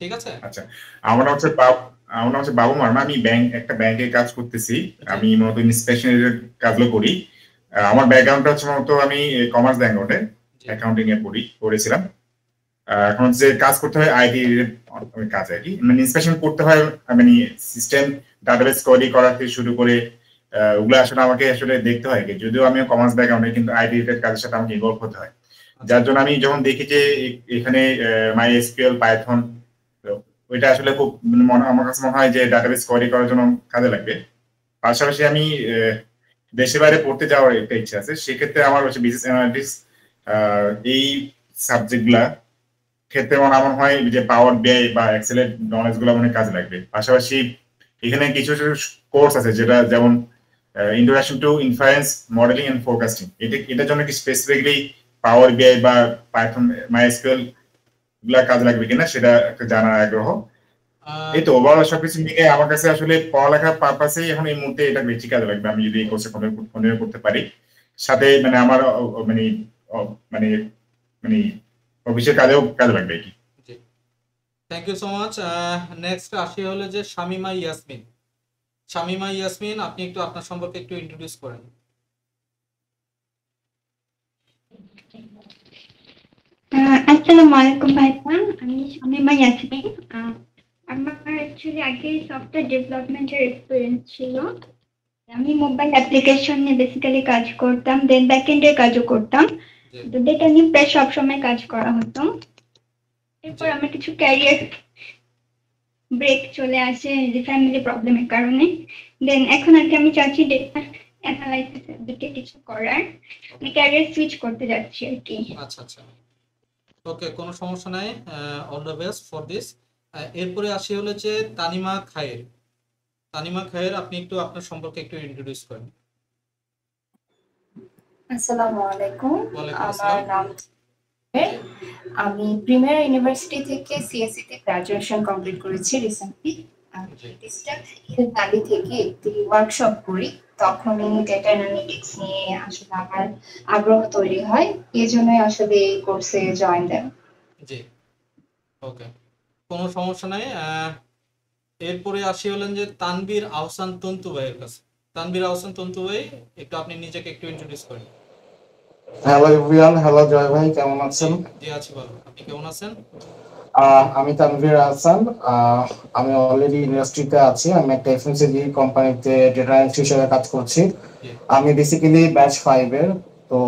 ঠিক আছে। আচ্ছা, আমার নাম হচ্ছে বাবু মার্মা। আমি একটা ব্যাংকে কাজ করতেছি। আমি মূলত ইন্সপেকশনের কাজগুলো করি। আমার ব্যাকগ্রাউন্ডটা হচ্ছে মূলত আমি কমার্স ব্যাকগ্রাউন্ডে জি অ্যাকাউন্টিং এ পড়েছিলাম। এখন যে কাজ করতে হয় আইটি কাজ আর কি, মানে ইন্সপেকশন করতে হয়, মানে সিস্টেম ডাটাবেস কোয়ারি করা থেকে শুরু করে ওগুলো আসলে আমাকে আসলে দেখতে হয়। যদিও আমি কমার্স ব্যাকগ্রাউন্ডে, কিন্তু আইটি রিলেটেড কাজের সাথে আমাকে ইনভলভ হতে হয়। যার জন্য আমি যখন দেখি যে এখানে মাই এসকিউএল, পাইথন, ওইটা আসলে খুব আমার কাছে মনে হয় যে ডাটাবেস কোয়ারি করার জন্য কাজে লাগবে। পাশাপাশি আমি দেশের বাইরে পড়তে যাওয়ার একটা ইচ্ছা আছে। সেক্ষেত্রে আমার হচ্ছে বিজনেস অ্যানালিটিক্স এই সাবজেক্টগুলা ক্ষেত্রে আমার হয় যে পাওয়ার বিআই বা এক্সেলের নলেজ গুলো অনেক কাজে লাগবে। পাশাপাশি এখানে কিছু কোর্স আছে যেটা যেমন introduction to inference modelling and forecasting, এটার জন্য কি স্পেসিফিকলি পাওয়ার বিআই বা পাইথন, মাইএসকিউএল গুলা কাজে লাগবে কিনা সেটা একটা জানার আগ্রহ। এই তো ওভারঅল সবকিছু মিলে আমার কাছে আসলে পড়ালেখার পারপাসেই এখন এই মুহূর্তে এটা বেশি কাজে লাগবে, আমি যদি এই কোর্সে কন্টিনিউ করতে পারি। সাথে মানে আমার মানে মানে মানে অফিসের কাজেও কাজে লাগবে কি। জি, thank you so much. Next আসি হলো যে শামিমা ইয়াসমিন। শামিমা ইয়াসমিন, আপনি একটু আপনার সম্পর্কে একটু ইন্ট্রোডিউস করেন। আসসালামু আলাইকুম ভাইজান, আমি শামিমা ইয়াসমিন। আমার অ্যাকচুয়ালি আগে সফটওয়্যার ডেভেলপমেন্টের এক্সপিরিয়েন্স ছিল। আমি মোবাইল অ্যাপ্লিকেশন নিয়ে বেসিক্যালি কাজ করতাম, দেন ব্যাকএন্ডের কাজও করতাম। তো ডেটা নিয়ে প্রায় সবসময় কাজ করা হতো। এরপর আমার কিছু ক্যারিয়ার ব্রেক চলে আসে যে ফ্যামিলি প্রবলেমের কারণে। দেন এখন আর কি আমি চাচ্ছি ডেটা অ্যানালাইসিসের দিকে কিছু করার, ক্যারিয়ার সুইচ করতে যাচ্ছি আর কি। আচ্ছা আচ্ছা, ওকে, কোনো সমস্যা নাই। All the best for this. এরপরে আসি হলো যে তানিমা খায়ের। তানিমা খায়ের, আপনি একটু আপনার সম্পর্কে একটু ইন্ট্রোডিউস করেন। আসসালামু আলাইকুম। ওয়ালাইকুম আমার আসসালাম। নাম আমি প্রিমিয়ার ইউনিভার্সিটি থেকে সিএসসি তে গ্রাজুয়েশন কমপ্লিট করেছি রিসেন্টলি। আমি ডিজিটাল হেলথ ভ্যালি থেকে একটি ওয়ার্কশপ করি, তখনই ডেটা অ্যানালিটিক্স নিয়ে আসলে আমার আগ্রহ তৈরি হয়, এই জন্যই আসলে এই কোর্সে জয়েন দেন। জি, ওকে, কোনো সমস্যা নাই। এরপরে আসি হলেন যে তানবীর আহসান তন্তু ভাইয়ের কাছে। তানবীর আহসান তন্তু ভাই, একটু আপনি নিজেকে একটু ইন্ট্রোডিউস করেন। হ্যালো এভরিওয়ান, হ্যালো জয় ভাই, কেমন আছেন? জি আছি ভালো, আপনি কেমন আছেন? আমি তানভীর আহসান। আমি অলরেডি ইন্ডাস্ট্রিতে আছি। আমি একটা এফএমসিজি কোম্পানিতে ডেটা অ্যানালিস্ট হিসেবে কাজ করছি। আমি বেসিক্যালি ব্যাচ 5 এর। তো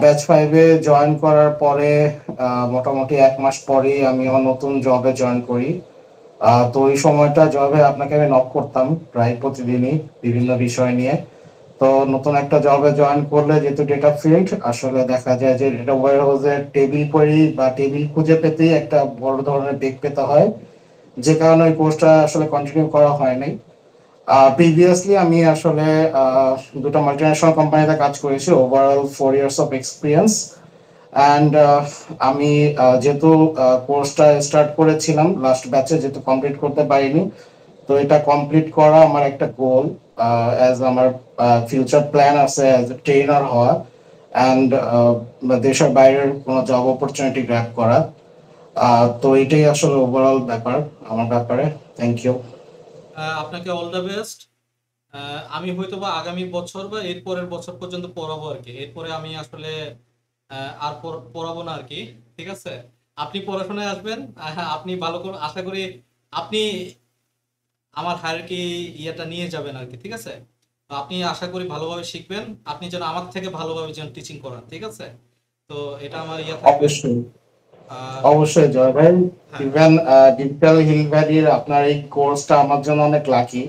ব্যাচ 5 এ জয়েন করার পরে মোটামুটি 1 মাস পরেই আমি আমার নতুন জবে জয়েন করি। তো এই সময়টা জবে আপনাকে আমি নক করতাম প্রায় প্রতিদিনই বিভিন্ন বিষয় নিয়ে। তো নতুন একটা জবে জয়েন করলে যেহেতু ডেটা ফিল্ড, আসলে দেখা যায় যে ডেটা ওয়্যারহাউসের টেবিল পড়ি বা টেবিল খুঁজে পেতেই একটা বড় ধরনের বেগ পেতে হয়, যে কারণে ওই কোর্সটা আসলে কন্টিনিউ করা হয় নাই। প্রিভিয়াসলি আমি আসলে দুটো মাল্টিন্যাশনাল কোম্পানিতে কাজ করেছি, overall 4 years of experience. And আমি যেহেতু কোর্সটা স্টার্ট করেছিলাম লাস্ট ব্যাচে, যেহেতু কমপ্লিট করতে পারিনি, তো এটা কমপ্লিট করা আমার একটা গোল। অ্যাজ আমার ফিউচার প্ল্যান আছে অ্যাজ এ ট্রেনার হওয়া অ্যান্ড দেশের বাইরের কোনো জব অপরচুনিটি গ্র্যাব করা। তো এটাই আসলে ওভারঅল ব্যাপার আমার ব্যাপারে। Thank you. আপনাকে অল দ্য বেস্ট। আমি হয়তোবা আগামী বছর বা এর পরের বছর পর্যন্ত পড়াবো আর কি, এরপরে আমি আসলে আর পড়াবো না আর কি, ঠিক আছে? আপনি পড়াশোনায় আসবেন, আপনি ভালো করে, আশা করি আপনি আমার হায়ারকি ইয়েটা নিয়ে যাবেন আর কি, ঠিক আছে? তো আপনি আশা করি ভালোভাবে শিখবেন, আপনি যেন আমার থেকে ভালোভাবে যেন টিচিং করান, ঠিক আছে? তো এটা আমার ইয়ে থাকবে। অবশ্যই অবশ্যই জয় ভাই। ইভেন ডিজিটাল হিল ভ্যালির আপনার এই কোর্সটা আমার জন্য অনেক লাকি,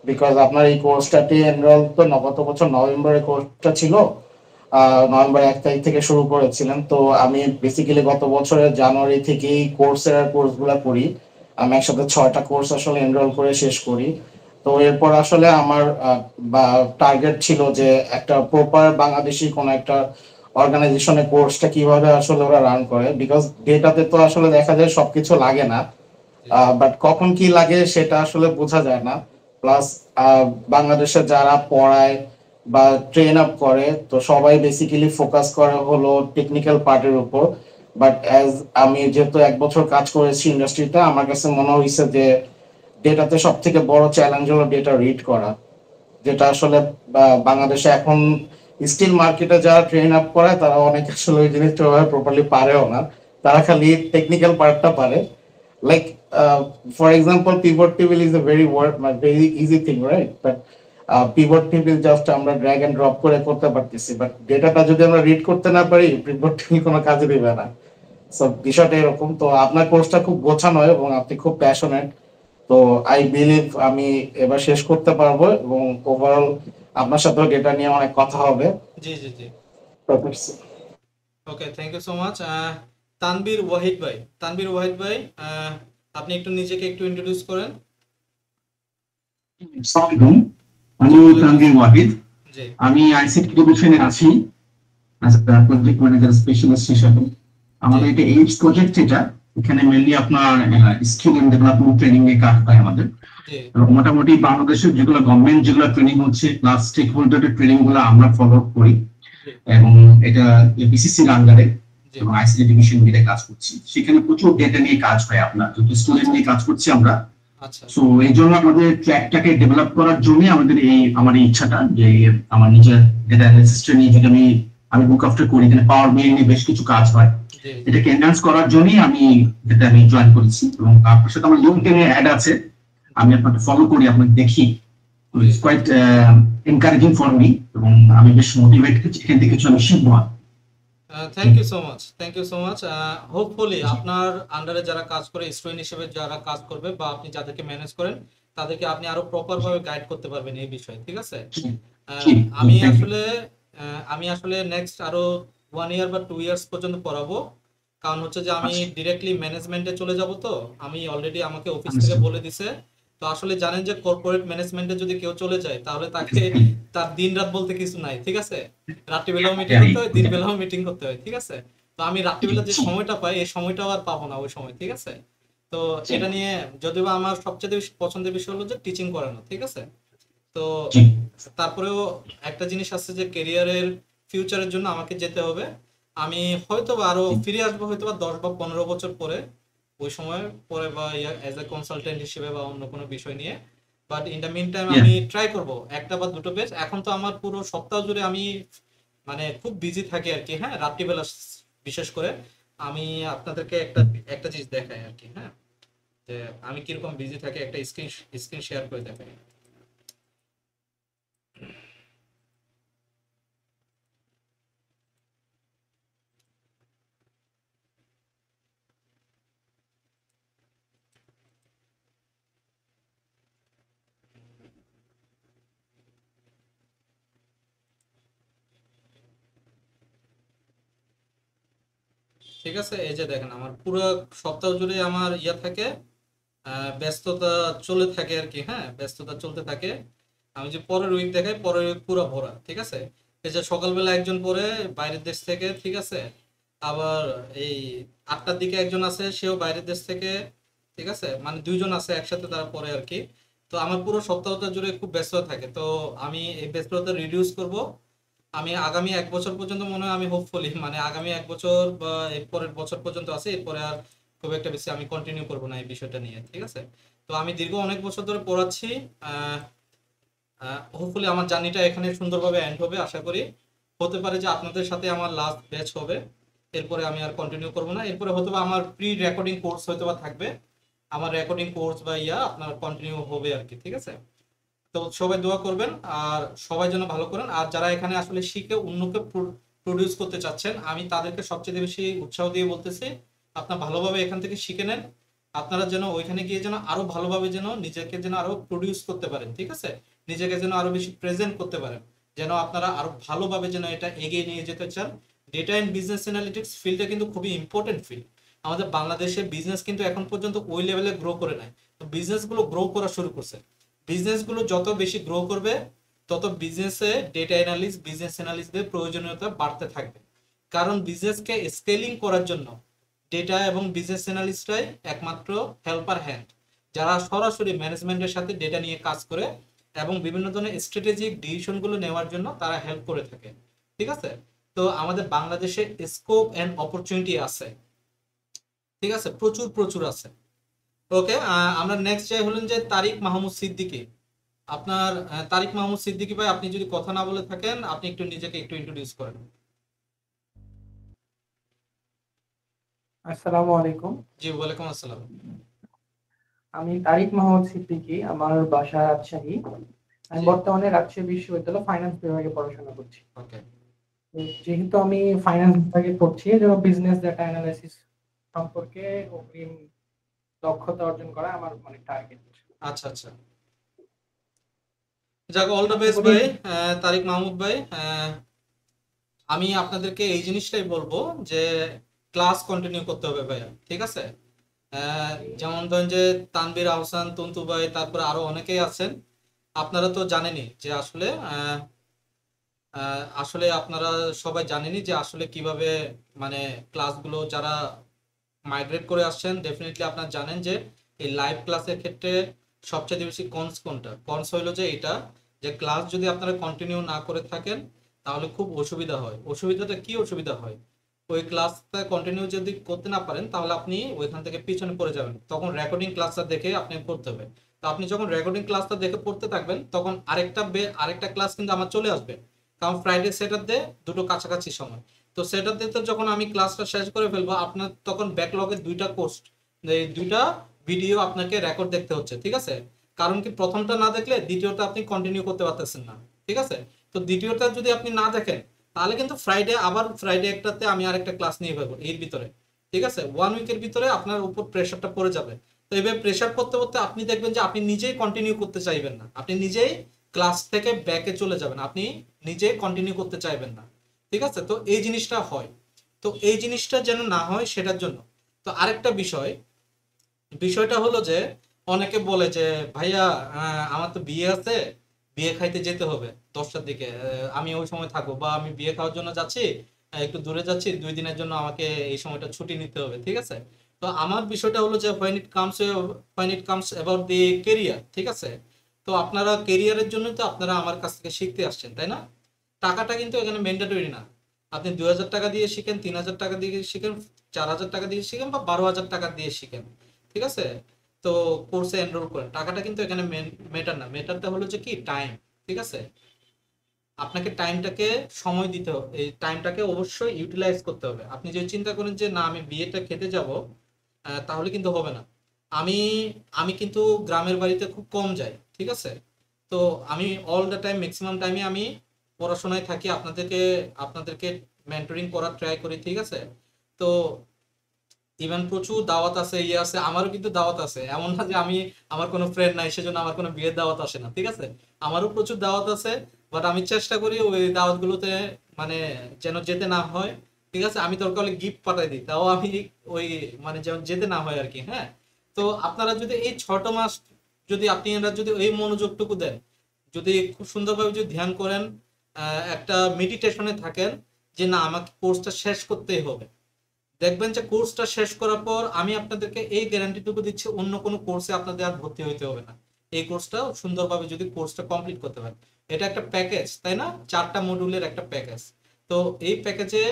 বিকজ আপনার এই কোর্সটাতে এনরোল তো গত বছর নভেম্বরে কোর্সটা ছিল, নভেম্বর 1 তারিখ থেকে শুরু করেছিলেন। তো আমি বেসিক্যালি গত বছরের জানুয়ারি থেকেই কোর্সগুলো করি। আমি একসাথে 6টা কোর্স আসলে এনরোল করে শেষ করি। তো এরপর আসলে আমার টার্গেট ছিল যে একটা প্রপার বাংলাদেশি কোনো একটা অর্গানাইজেশনের কোর্সটা কিভাবে আসলে ওরা রান করে, বিকজ ডেটাতে তো আসলে দেখা যায় সবকিছু লাগে না, বাট কখন কি লাগে সেটা আসলে বোঝা যায় না। প্লাস বাংলাদেশে যারা পড়ায় বা ট্রেন আপ করে, তো সবাই বেসিক্যালি ফোকাস করে হলো টেকনিক্যাল পার্টের উপর। বাট অ্যাজ আমি যেহেতু 1 বছর কাজ করেছি ইন্ডাস্ট্রিতে, আমার কাছে মনে হয়েছে যে ডেটাতে সব থেকে বড় চ্যালেঞ্জ হলো ডেটা রিড করা, যেটা আসলে বাংলাদেশে এখন স্টিল মার্কেটে যারা ট্রেন আপ করে তারা অনেক আসলে ওই জিনিসটা প্রপারলি পারেও না, তারা খালি টেকনিক্যাল পার্টটা পারে। Like for example pivot table is a very easy thing, right? But pivot table just আমরা ড্র্যাগ এন্ড ড্রপ করে করতে পারতেছি, বাট ডেটাটা যদি আমরা রিড করতে না পারি পিভট টেবিল কোনো কাজে দেবে না। সো বিষয়টা এরকম। তো আপনার কোর্সটা খুব গোছানো এবং আপনি খুব প্যাশনেট। তো আই বিলিভ আমি এবার শেষ করতে পারবো এবং ওভারঅল আপনার সাথেও ডেটা নিয়ে অনেক কথা হবে। জি জি জি, okay, thank you so much. Tanvir Wahid ভাই, তানবীর ওয়াহিদ ভাই, আপনি একটু নিজেকে একটু ইন্ট্রোডিউস করেন। আসসালামু আলাইকুম, আমি তানভীর ওয়াহিদ। আমি আইসিটি ডিভিশনে আছি as a project manager specialist হিসেবে। আমাদের এটা এইডস প্রজেক্ট, যেটা এখানে মেইনলি আপনার স্কিল এন্ড ডেভেলপমেন্ট ট্রেনিং এর কাজ হয় আমাদের। মোটামুটি বাংলাদেশের যেগুলো গভর্নমেন্ট যেগুলো ট্রেনিং হচ্ছে প্লাস স্টেক হোল্ডারের ট্রেনিং গুলো আমরা ফলো আপ করি, এবং এটা বিসিসির আন্ডারে এবং আইসিটি ডিভিশন মিলে কাজ করছি। সেখানে প্রচুর ডেটা নিয়ে কাজ হয়, আপনার যত স্টুডেন্ট নিয়ে কাজ করছি আমরা। সো এই জন্য আমাদের ট্র্যাকটাকে ডেভেলপ করার জন্য আমাদের আমার এই ইচ্ছাটা যে আমার নিজের ডেটা অ্যানালিসিস নিয়ে যদি আমি বুক আফটার করি, এখানে পাওয়ার বিআই নিয়ে বেশ কিছু কাজ হয়, এটাকে এনহ্যান্স করার জন্যই আমি জয়েন করেছি। এবং আপনার সাথে আমার লিঙ্কডইনে অ্যাড আছে, আমি আপনাকে ফলো করি, আপনাকে দেখি, it's quite encouraging for me, এবং আমি বেশ মোটিভেটেড, এখান থেকে কিছু আমি শিখবো। Thank you so much, thank you so much. Hopefully আপনার আন্ডারে যারা কাজ করে, স্টুডেন্ট হিসেবে যারা কাজ করবে বা আপনি যাদেরকে ম্যানেজ করেন, তাদেরকে আপনি আরো প্রপার ভাবে গাইড করতে পারবেন এই বিষয়ে, ঠিক আছে? জি, আমি thank you. আসলে নেক্সট আরো 1 ইয়ার বা 2 ইয়ার্স পর্যন্ত পড়াবো, কারণ হচ্ছে যে আমি আচ্ছা। ডিরেক্টলি ম্যানেজমেন্টে চলে যাব। তো আমি অলরেডি আমাকে অফিস থেকে Understood. বলে দিছে। তো আসলে জানেন যে কর্পোরেট ম্যানেজমেন্টে যদি কেউ চলে যায় তাহলে তাকে তার দিন রাত বলতে কিছু নাই, ঠিক আছে? রাত্রিবেলাও মিটিং Yeah, করতে হয়, দিন yeah. বেলাও মিটিং করতে হয়, ঠিক আছে? তো আমি রাত্রিবেলা যে সময়টা পাই এই সময়টাও আর পাবো না ওই সময়, ঠিক আছে? তো এটা নিয়ে যদিও বা আমার সবচেয়ে বেশি পছন্দের বিষয় হলো যে টিচিং করানো, ঠিক আছে? তো জি। তারপরেও একটা জিনিস আছে যে ক্যারিয়ারের ফিউচারের জন্য আমাকে যেতে হবে। আমি হয়তো বা আরো ফিরে আসবো হয়তো বা 10 বা 15 বছর পরে, ওই সময় পরে, বা অ্যাজ এ কনসালটেন্ট হিসেবে বা অন্য কোনো বিষয় নিয়ে। But in the meantime Yeah. আমি ট্রাই করব একটা বা দুটো পেজ। এখন তো আমার পুরো সপ্তাহ জুড়ে আমি মানে খুব বিজি থাকি আর কি, হ্যাঁ, রাত্রিবেলা বিশেষ করে। আমি আপনাদেরকে একটা জিনিস দেখাই আর কি, হ্যাঁ, যে আমি কিরকম বিজি থাকি, একটা স্ক্রিন শেয়ার করে দেখাই। ঠিক আছে, এই যে দেখেন আমার পুরো সপ্তাহ জুড়ে আমার ইয়া থাকে, ব্যস্ততা চলে থাকে আর কি, হ্যাঁ, ব্যস্ততা চলতে থাকে। আমি যে পরের উইক দেখাই, পরের উইক পুরো ভরা, ঠিক আছে? এই যে সকালবেলা একজন পড়ে বাইরের দেশ থেকে, ঠিক আছে? আবার এই 8টার দিকে একজন আছে, সেও বাইরের দেশ থেকে, ঠিক আছে? মানে দুইজন আছে একসাথে তারা পড়ে আর কি। তো আমার পুরো সপ্তাহটা জুড়ে খুব ব্যস্ত থাকে। তো আমি এই ব্যস্ততা রিডিউস করব। আমি আগামী 1 বছর পর্যন্ত মনে হয় আমি হোপফুলি, মানে আগামী 1 বছর বা এর পরের বছর পর্যন্ত আছে, এরপরে আর খুব একটা বেশি আমি কন্টিনিউ করবো না এই বিষয়টা নিয়ে, ঠিক আছে? তো আমি দীর্ঘ অনেক বছর ধরে পড়াচ্ছি। হোপফুলি আমার জার্নিটা এখানে সুন্দরভাবে এন্ড হবে আশা করি। হতে পারে যে আপনাদের সাথে আমার লাস্ট ব্যাচ হবে, এরপরে আমি আর কন্টিনিউ করবো না। এরপরে হয়তো বা আমার প্রি রেকর্ডিং কোর্স হয়তো বা থাকবে, আমার রেকর্ডিং কোর্স বা ইয়া আপনার কন্টিনিউ হবে আর কি, ঠিক আছে? তো সবাই দোয়া করবেন আর সবাই যেন ভালো করেন। আর যারা এখানে আসলে শিখে অন্যকে প্রডিউস করতে চাচ্ছেন, আমি তাদেরকে সবচেয়ে বেশি উৎসাহ দিয়ে বলতেছি আপনারা ভালোভাবে এখান থেকে শিখে নেন। আপনারা যেন ওইখানে গিয়ে যেন আরো ভালোভাবে যেন নিজেকে যেন আরো প্রডিউস করতে পারেন, ঠিক আছে? নিজেকে যেন আরো বেশি প্রেজেন্ট করতে পারেন, যেন আপনারা আরো ভালোভাবে যেন এটা এগিয়ে নিয়ে যেতে চান। ডেটা এন্ড বিজনেস অ্যানালিটিক্স ফিল্ডটা কিন্তু খুবই ইম্পর্টেন্ট ফিল্ড। আমাদের বাংলাদেশে বিজনেস কিন্তু এখন পর্যন্ত ওই লেভেলে গ্রো করে নাই। তো বিজনেসগুলো গ্রো করা শুরু করছে। বিজনেসগুলো যত বেশি গ্রো করবে তত বিজনেসে ডেটা অ্যানালিস্ট, বিজনেস অ্যানালিস্টদের প্রয়োজনীয়তা বাড়তে থাকবে। কারণ বিজনেসকে স্কেলিং করার জন্য ডেটা এবং বিজনেস অ্যানালিস্টরাই একমাত্র হেল্পার হ্যান্ড, যারা সরাসরি ম্যানেজমেন্টের সাথে ডেটা নিয়ে কাজ করে এবং বিভিন্ন ধরনের স্ট্র্যাটেজিক ডিসিশনগুলো নেওয়ার জন্য তারা হেল্প করে থাকে, ঠিক আছে? তো আমাদের বাংলাদেশে স্কোপ এন্ড অপরচুনিটি আছে, ঠিক আছে, প্রচুর প্রচুর আছে। ওকে, আমরা নেক্সট যাই হলেন যে তারিক মাহমুদ সিদ্দিকী। আপনার তারিক মাহমুদ সিদ্দিকী ভাই, আপনি যদি কথা না বলে থাকেন আপনি একটু নিজেকে একটু ইন্ট্রোডিউস করেন। আসসালামু আলাইকুম। জি, ওয়ালাইকুম আসসালাম। আমি তারিক মাহমুদ সিদ্দিকী, আমার বাসা রাজশাহী। আমি বর্তমানে রাজশাহী বিশ্ববিদ্যালয় ফাইন্যান্স বিভাগে পড়াশোনা করছি। ওকে, যেহেতু আমি ফাইন্যান্স বিভাগে পড়ছি, এজন্য বিজনেস ডাটা অ্যানালাইসিস সম্পর্কে অগ্রিম দক্ষতা অর্জন করা আমার মানে টার্গেট। আচ্ছা আচ্ছা, যাক, অল দ্য বেস্ট ভাই। তারিক মাহমুদ ভাই, আমি আপনাদেরকে এই জিনিসটাই বলবো যে ক্লাস কন্টিনিউ করতে হবে ভাইয়া, ঠিক আছে? যেমন ধরেন যে তানভীর আহসান, তন্তু ভাই, তারপরে আরো অনেকেই আছেন। আপনারা তো জানেনই যে আসলে আপনারা সবাই জানেনই যে আসলে কিভাবে মানে ক্লাসগুলো যারা মাইগ্রেট করে আসছেন, ডেফিনেটলি আপনারা জানেন যে এই লাইভ ক্লাসের ক্ষেত্রে সবচেয়ে বেশি কনস কোনটা? কনস হইলো যে এটা, যে ক্লাস যদি আপনারা কন্টিনিউ না করে থাকেন তাহলে খুব অসুবিধা হয়। অসুবিধাটা কি অসুবিধা হয়? ওই ক্লাসটা কন্টিনিউ যদি করতে না পারেন তাহলে আপনি ওইখান থেকে পিছনে পড়ে যাবেন, তখন রেকর্ডিং ক্লাসটা দেখে আপনি পড়তে হবে। তো আপনি যখন রেকর্ডিং ক্লাসটা দেখে পড়তে থাকবেন তখন আরেকটা ক্লাস কিন্তু আমার চলে আসবে, কারণ ফ্রাইডে স্যাটারডে দুটো কাছাকাছি সময়। তো স্যাটারডেতে যখন আমি ক্লাসটা শেষ করে ফেলবো, আপনার তখন ব্যাকলগের 2টা কোর্স, এই 2টা ভিডিও আপনাকে রেকর্ড দেখতে হচ্ছে, ঠিক আছে? কারণ কি, প্রথমটা না দেখলে দ্বিতীয়টা আপনি কন্টিনিউ করতে পারতেছেন না, ঠিক আছে? তো দ্বিতীয়টা যদি আপনি না দেখেন তাহলে কিন্তু ফ্রাইডে একটাতে আমি আরেকটা ক্লাস নিয়ে ফেলবো এর ভিতরে, ঠিক আছে? 1 উইকের ভিতরে আপনার উপর প্রেশারটা পড়ে যাবে। তো এভাবে প্রেশার করতে করতে আপনি দেখবেন যে আপনি নিজেই কন্টিনিউ করতে চাইবেন না, আপনি নিজেই ক্লাস থেকে ব্যাকে চলে যাবেন, আপনি নিজেই কন্টিনিউ করতে চাইবেন না, ঠিক আছে? তো এই জিনিসটা হয়, তো এই জিনিসটা যেন না হয় সেটার জন্য। তো আরেকটা বিষয়টা হলো যে অনেকে বলে যে ভাইয়া আমার তো বিয়ে আছে, বিয়ে খাইতে যেতে হবে 10টার দিকে, আমি ওই সময় থাকবো, বা আমি বিয়ে খাওয়ার জন্য যাচ্ছি, একটু দূরে যাচ্ছি, 2 দিনের জন্য আমাকে এই সময়টা ছুটি নিতে হবে, ঠিক আছে? তো আমার বিষয়টা হলো যে when it comes about the career, ঠিক আছে? তো আপনারা কেরিয়ারের জন্য তো আপনারা আমার কাছ থেকে শিখতে আসছেন, তাই না? টাকাটা কিন্তু এখানে ম্যান্ডেটরি না, আপনি 2000 টাকা দিয়ে শিখেন, 3000 টাকা দিয়ে শিখেন, 4000 টাকা দিয়ে শিখেন, বা 12,000 টাকা দিয়ে শিখেন, ঠিক আছে? তো কোর্সে এনরোল করেন, টাকাটা কিন্তু এখানে ম্যাটার না, ম্যাটারটা হলো যে কি টাইম, ঠিক আছে? আপনাকে টাইমটাকে সময় দিতে হবে, এই টাইমটাকে অবশ্যই ইউটিলাইজ করতে হবে। আপনি যদি চিন্তা করেন যে না আমি বিয়েটা খেতে যাব, তাহলে কিন্তু হবে না। আমি কিন্তু গ্রামের বাড়িতে খুব কম যাই, ঠিক আছে? তো আমি অল দ্য টাইম ম্যাক্সিমাম টাইমে আমি পড়াশোনায় থাকি, আপনাদেরকে মেন্টরিং করার ট্রাই করি, ঠিক আছে? তো ইভেন প্রচুর দাওয়াত আছে, ইয়ে আছে, আমারও কিন্তু দাওয়াত আছে, এমন না যে আমার কোনো ফ্রেন্ড নাই সেজন্য আমার কোনো বিয়ের দাওয়াত আসে না, ঠিক আছে? আমারও প্রচুর দাওয়াত আছে, বাট আমি চেষ্টা করি ওই দাওয়াতগুলোতে মানে যেন যেতে না হয়, ঠিক আছে? আমি দরকার হলে গিফট পাঠাই দিই, তাও আমি ওই মানে যেন যেতে না হয় আর কি, হ্যাঁ? তো আপনারা যদি এই 6টা মাস যদি আপনারা যদি এই মনোযোগটুকু দেন, যদি খুব সুন্দরভাবে যদি ধ্যান করেন, একটা মেডিটেশনে থাকেন যে না আমাকে কোর্সটা শেষ করতেই হবে, দেখবেন যে কোর্সটা শেষ করার পর আমি আপনাদেরকে এই গ্যারান্টিটুকু দিচ্ছি, অন্য কোনো কোর্সে আপনাদের আর ভর্তি হইতে হবে না। এই কোর্সটা সুন্দরভাবে যদি কোর্সটা কমপ্লিট করতে পারেন, এটা একটা প্যাকেজ, তাই না? 4টা মডিউলের একটা প্যাকেজ। তো এই প্যাকেজে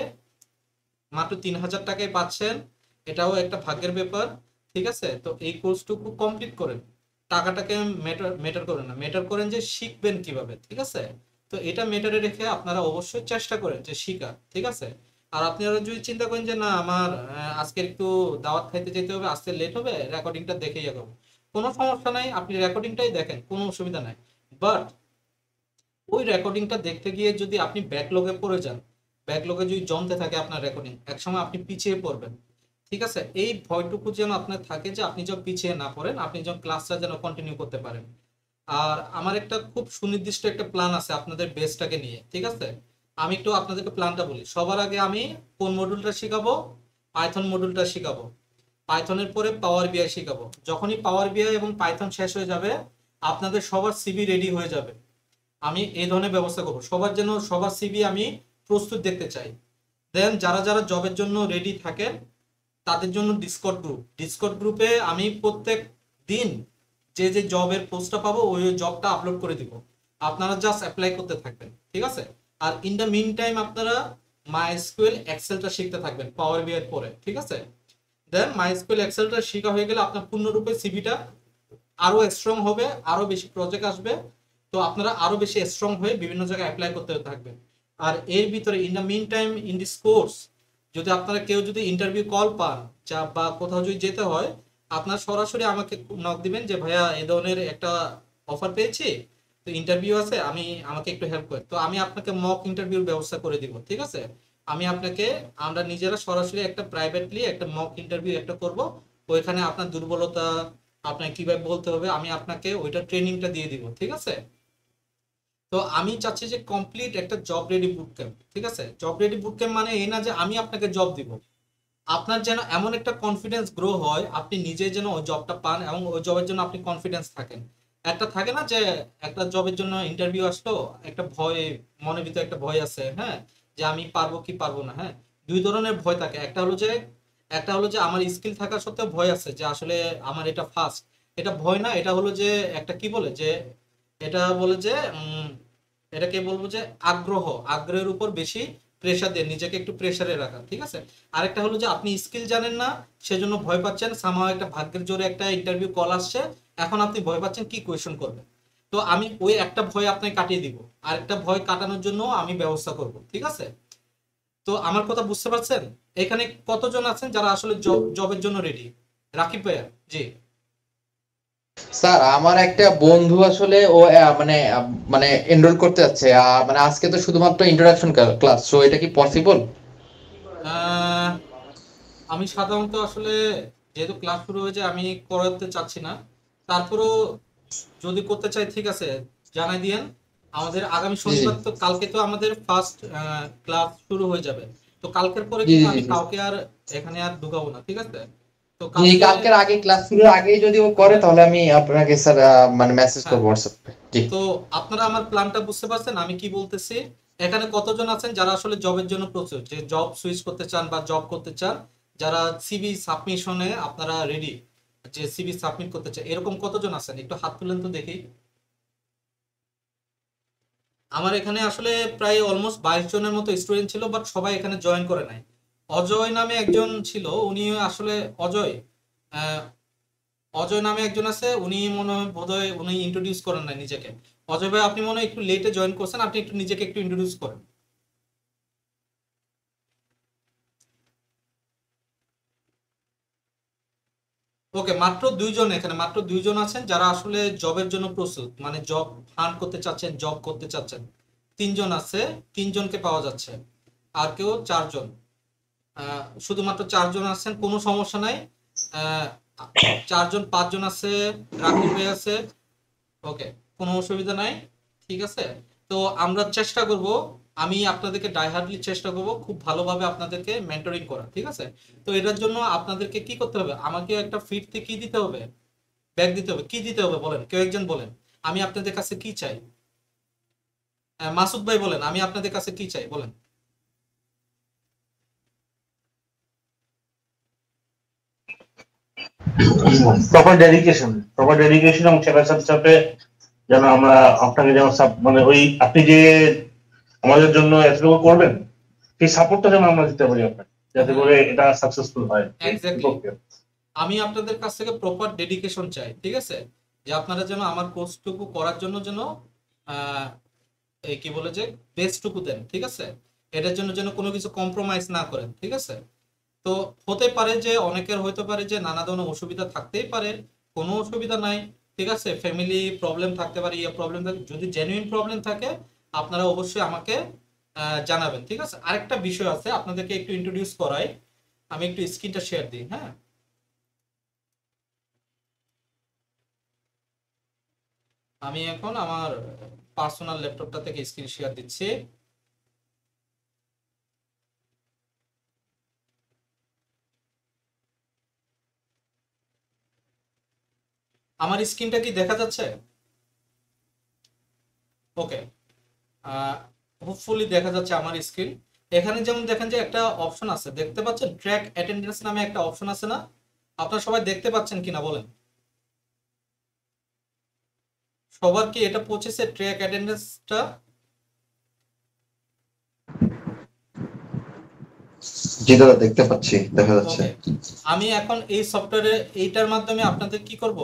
মাত্র 3000 টাকায় পাচ্ছেন, এটাও একটা ভাগ্যের ব্যাপার, ঠিক আছে? তো এই কোর্সটুকু কমপ্লিট করেন, টাকাটাকে ম্যাটার করেন না, ম্যাটার করেন যে শিখবেন কিভাবে, ঠিক আছে? তো এটা ম্যাটারে রেখে আপনারা অবশ্যই চেষ্টা করেন যে শিখা, ঠিক আছে? আর আপনারা যদি চিন্তা করেন যে না আমার আজকে একটু দাওয়াত খাইতে যেতে হবে, আজকে লেট হবে, রেকর্ডিংটা দেখে যাবো, কোনো সমস্যা নাই, আপনি রেকর্ডিংটাই দেখেন, কোনো অসুবিধা নাই। বাট ওই রেকর্ডিংটা দেখতে গিয়ে যদি আপনি ব্যাকলগে পড়ে যান, ব্যাকলগে যদি জমতে থাকে আপনার রেকর্ডিং, একসময় আপনি পিছিয়ে পড়বেন, ঠিক আছে? এই ভয়টুকু যেন আপনার থাকে যে আপনি যেন পিছিয়ে না পড়েন, আপনি যেন ক্লাসটা যেন কন্টিনিউ করতে পারেন। আর আমার একটা খুব সুনির্দিষ্ট একটা প্ল্যান আছে আপনাদের বেসটাকে নিয়ে, ঠিক আছে? আমি একটু আপনাদেরকে প্ল্যানটা বলি। সবার আগে আমি কোন মডিউলটা শিখাবো? পাইথন মডিউলটা শিখাবো। পাইথনের পরে পাওয়ার বিআই শিখাবো। যখনই পাওয়ার বিআই এবং পাইথন শেষ হয়ে যাবে, আপনাদের সবার সিভি রেডি হয়ে যাবে। আমি এই ধরনের ব্যবস্থা করবো, সবার সিভি আমি প্রস্তুত দেখতে চাই। দেন যারা যারা জবের জন্য রেডি থাকেন তাদের জন্য ডিসকর্ড গ্রুপে আমি প্রত্যেক দিন যে যে জবের পোস্টটা পাবো ওই জবটা আপলোড করে দিব, আপনারা জাস্ট অ্যাপ্লাই করতে থাকবেন, ঠিক আছে? আর ইন দ্য মিন টাইম আপনারা মাইএসকিউএল এক্সেলটা শিখতে থাকবেন পাওয়ার বিআই এর পরে, ঠিক আছে? দেন মাইএসকিউএল এক্সেলটা শেখা হয়ে গেলে আপনার পূর্ণরূপে সিভিটা আরো স্ট্রং হবে, আরো বেশি প্রজেক্ট আসবে, তো আপনারা আরো বেশি স্ট্রং হয়ে বিভিন্ন জায়গায় অ্যাপ্লাই করতে থাকবেন। আর এর ভিতরে in the meantime in this course যদি আপনারা কেউ যদি ইন্টারভিউ কল পান বা কোথাও যদি যেতে হয়, আপনার সরাসরি আমাকে নক দিবেন যে ভাইয়া এই ধরনের একটা অফার পেয়েছি, তো ইন্টারভিউ আছে, আমাকে একটু হেল্প করেন, তো আমি আপনাকে মক ইন্টারভিউর ব্যবস্থা করে দিব, ঠিক আছে? আমরা নিজেরা সরাসরি একটা প্রাইভেটলি একটা মক ইন্টারভিউ একটা করব, ওইখানে আপনার দুর্বলতা আপনাকে কিভাবে বলতে হবে আমি আপনাকে ওইটা ট্রেনিংটা দিয়ে দিব, ঠিক আছে? তো আমি চাচ্ছি যে কমপ্লিট একটা জব রেডি বুট ক্যাম্প, ঠিক আছে? জব রেডি বুট ক্যাম্প মানে এই না যে আমি আপনাকে জব দিব, আপনার যেন এমন একটা কনফিডেন্স গ্রো হয়, আপনি নিজে যেন ওই জবটা পান এবং ওই জবের জন্য আপনি কনফিডেন্স থাকেন। একটা থাকে না যে একটা জবের জন্য ইন্টারভিউ আসলো, একটা ভয় মনের ভিতরে একটা ভয় আছে, হ্যাঁ, যে আমি পারবো কি পারবো না, হ্যাঁ, দুই ধরনের ভয় থাকে। একটা হলো যে আমার স্কিল থাকা সত্ত্বেও ভয় আছে যে আসলে আমার এটা ফার্স্ট, এটা ভয় না, এটা হলো যে একটা কি বলে যে এটা বলে যে এটাকে বলবো যে আগ্রহের উপর বেশি প্রেশার দিয়ে নিজেকে একটু প্রেশারে রাখা, ঠিক আছে? আরেকটা হলো যে আপনি স্কিল জানেন না সেজন্য ভয় পাচ্ছেন, সামহাও একটা ভাগ্যের জোরে একটা ইন্টারভিউ কল আসছে, এখন আপনি ভয় পাচ্ছেন কি কোয়েশ্চেন করবেন। তো আমি ওই একটা ভয় আপনাকে কাটিয়ে দিব, আরেকটা ভয় কাটানোর জন্য আমি ব্যবস্থা করব, ঠিক আছে? তো আমার কথা বুঝতে পারছেন? এখানে কতজন আছেন যারা আসলে জবের জন্য রেডি? রাকিব ভাইয়া, জি। স্যার আমার একটা বন্ধু আসলে ও মানে এনরোল করতে যাচ্ছে, মানে আজকে তো শুধুমাত্র ইন্ট্রোডাকশন ক্লাস, সো এটা কি পসিবল? আমি সাধারণত আসলে যেহেতু ক্লাস শুরু হয়েছে আমি করাতে চাচ্ছি না, তারপরেও যদি করতে চাই ঠিক আছে জানাই দিয়েন। আমাদের আগামী শনিবার তো, কালকে তো আমাদের ফার্স্ট ক্লাস শুরু হয়ে যাবে, তো কালকের পরে জি কিন্তু জি আমি জি কাউকে আর এখানে আর ঢুকাবো না, ঠিক আছে? তো জি, কালকে, কালকের আগে ক্লাস শুরুর আগেই যদি ও করে তাহলে আমি আপনাকে স্যার মানে মেসেজ হ্যাঁ, করবো হোয়াটসঅ্যাপে। জি তো আপনারা আমার প্ল্যানটা বুঝতে পারছেন আমি কি বলতেছি? এখানে কতজন আছেন যারা আসলে জবের জন্য প্রস্তুত, যে জব সুইচ করতে চান বা জব করতে চান, যারা সিভি সাবমিশনে আপনারা রেডি, যে সিভি সাবমিট করতে চান, এরকম কতজন আছেন একটু হাত তুলেন তো দেখি। আমার এখানে আসলে প্রায় অলমোস্ট 22 জনের মতো স্টুডেন্ট ছিল, বাট সবাই এখানে জয়েন করে নাই। অজয় নামে একজন ছিল, উনি আসলে অজয়, আহ, অজয় নামে একজন আছে, উনি মনে হয় বোধহয় উনি ইন্ট্রোডিউস করেন না নিজেকে। অজয় ভাই আপনি মনে হয় একটু লেটে জয়েন করছেন, আপনি একটু নিজেকে একটু ইন্ট্রোডিউস করেন। ওকে, মাত্র 2 জন, এখানে মাত্র 2 জন আছেন যারা আসলে জবের জন্য প্রস্তুত, মানে জব ফান্ড করতে চাচ্ছেন, জব করতে চাচ্ছেন। 3 জন আছে, 3 জনকে পাওয়া যাচ্ছে। আর কেউ 4 জন, শুধুমাত্র 4 জন আছেন, কোনো সমস্যা নাই। আহ, 4 জন 5 জন আছে, রাকিব ভাই আছে। ওকে, কোনো অসুবিধা নাই, ঠিক আছে। তো আমরা চেষ্টা করব, আমি আপনাদেরকে ডাইহার্ডলি চেষ্টা করব খুব ভালোভাবে আপনাদেরকে মেন্টরিং করা, ঠিক আছে। তো এটার জন্য আপনাদেরকে কি করতে হবে, আমাকে একটা ফিডতে কি দিতে হবে, ব্যাক দিতে হবে। কি দিতে হবে বলেন, কেউ একজন বলেন আমি আপনাদের কাছে কি চাই। মাসুদ ভাই বলেন আমি আপনাদের কাছে কি চাই বলেন। প্রপার ডেডিকেশন এবং সেটার সাথে সাথে যেন আমরা আপনাকে যেন মানে ওই আপনি যে আমাদের জন্য এতটুকু করবেন সেই সাপোর্টটা যেন আমরা দিতে পারি আপনাকে, যাতে করে এটা সাকসেসফুল হয়। এক্স্যাক্টলি, আমি আপনাদের কাছ থেকে প্রপার ডেডিকেশন চাই, ঠিক আছে, যে আপনারা যেন আমার কোর্সটুকু করার জন্য যেন এই কি বলে যে বেস্টটুকু দেন, ঠিক আছে। এটার জন্য যেন কোনো কিছু কম্প্রোমাইজ না করেন, ঠিক আছে। তো হতে পারে যে অনেকের হতে পারে যে নানা ধরনের অসুবিধা থাকতেই পারে, কোনো অসুবিধা নাই, ঠিক আছে। ফ্যামিলি প্রবলেম থাকতে পারে, ইয়ে প্রবলেম থাকে, যদি জেনুইন প্রবলেম থাকে আপনারা অবশ্যই আমাকে জানাবেন, ঠিক আছে। আরেকটা বিষয় আছে, আপনাদেরকে একটু ইন্ট্রোডিউস করাই, আমি একটু স্ক্রিনটা শেয়ার দিই। হ্যাঁ, আমি এখন আমার পার্সোনাল ল্যাপটপটা থেকে স্ক্রিন শেয়ার দিচ্ছি। আমার স্ক্রিনটা কি দেখা যাচ্ছে? ওকে, হোপফুলি দেখা যাচ্ছে আমার স্ক্রিন। এখানে যেমন দেখেন যে একটা অপশন আছে, দেখতে পাচ্ছেন ট্র্যাক অ্যাটেন্ডেন্স নামে একটা অপশন আছে না? আপনারা সবাই দেখতে পাচ্ছেন কিনা বলেন? সবার কি এটা পৌঁছেছে ট্র্যাক অ্যাটেন্ডেন্সটা? জি দাদা দেখতে পাচ্ছি, দেখা যাচ্ছে। আমি এখন এই সফটওয়্যারে এইটার মাধ্যমে আপনাদের কি করব,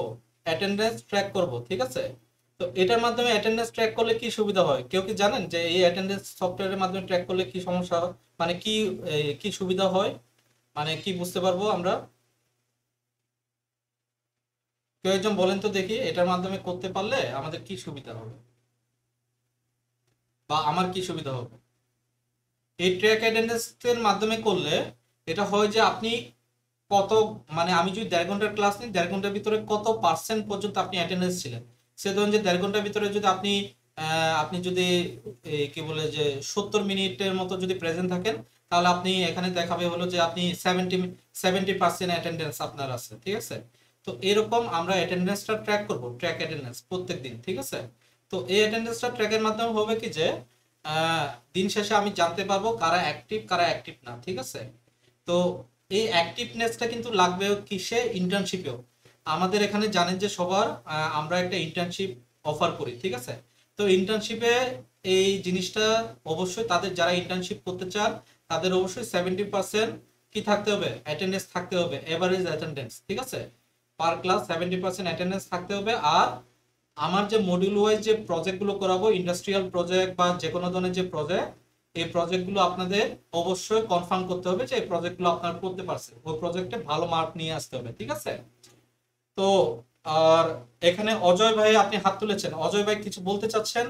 অ্যাটেন্ডেন্স ট্র্যাক করব, ঠিক আছে। তো এটার মাধ্যমে অ্যাটেন্ডেন্স ট্র্যাক করলে কি সুবিধা হয়, কেউ কি জানেন যে এই অ্যাটেন্ডেন্স সফটওয়্যারের মাধ্যমে ট্র্যাক করলে কি সমস্যা হয়, মানে কি কি সুবিধা হয়, মানে কি বুঝতে পারবো আমরা? কেউ একজন বলেন তো দেখি, এটার মাধ্যমে করতে পারলে আমাদের কি সুবিধা হবে বা আমার কি সুবিধা হবে? এই ট্র্যাক অ্যাটেন্ডেন্সের মাধ্যমে করলে এটা হয় যে আপনি কত, মানে আমি যদি 1.5 ঘন্টার ক্লাস নিই, 1.5 ঘন্টার ভিতরে কত পার্সেন্ট পর্যন্ত আপনি অ্যাটেন্ডেন্স ছিলেন। সে ধরুন যে 1.5 ঘন্টার ভিতরে যদি আপনি আপনি যদি কি বলে যে 70 মিনিটের মতো যদি প্রেজেন্ট থাকেন, তাহলে আপনি এখানে দেখাবে হলো যে আপনি 70% অ্যাটেন্ডেন্স আপনার আছে, ঠিক আছে। তো এরকম আমরা অ্যাটেন্ডেন্সটা ট্র্যাক করব, ট্র্যাক অ্যাটেন্ডেন্স প্রত্যেক দিন, ঠিক আছে। তো এই অ্যাটেন্ডেন্সটা ট্র্যাকের মাধ্যমে হবে কি যে দিন শেষে আমি জানতে পারবো কারা অ্যাক্টিভ না, ঠিক আছে। তো এই অ্যাক্টিভনেসটা কিন্তু লাগবে কিসে, ইন্টার্নশিপেও। আমাদের এখানে জানেন যে সবার আমরা একটা ইন্টার্নশিপ অফার করি, ঠিক আছে। তো ইন্টার্নশিপে এই জিনিসটা অবশ্যই তাদের যারা ইন্টার্নশিপ করতে চান তাদের অবশ্যই 70% কি থাকতে হবে, অ্যাটেন্ডেন্স থাকতে হবে, এভারেজ অ্যাটেন্ডেন্স, ঠিক আছে। পার ক্লাস 70% অ্যাটেন্ডেন্স থাকতে হবে। আর আমার যে মডিউল ওয়াইজ যে প্রজেক্টগুলো করাবো, ইন্ডাস্ট্রিয়াল প্রজেক্ট বা যে কোনো ধরনের যে প্রজেক্ট, এই প্রজেক্টগুলো আপনাদের অবশ্যই কনফার্ম করতে হবে যে এই প্রজেক্টগুলো আপনারা করতে পারছেন, ওই প্রজেক্টে ভালো মার্ক নিয়ে আসতে হবে, ঠিক আছে। তো আর এখানে অজয় ভাই আপনি হাত তুলেছেন, অজয় ভাই কিছু বলতে চাচ্ছেন?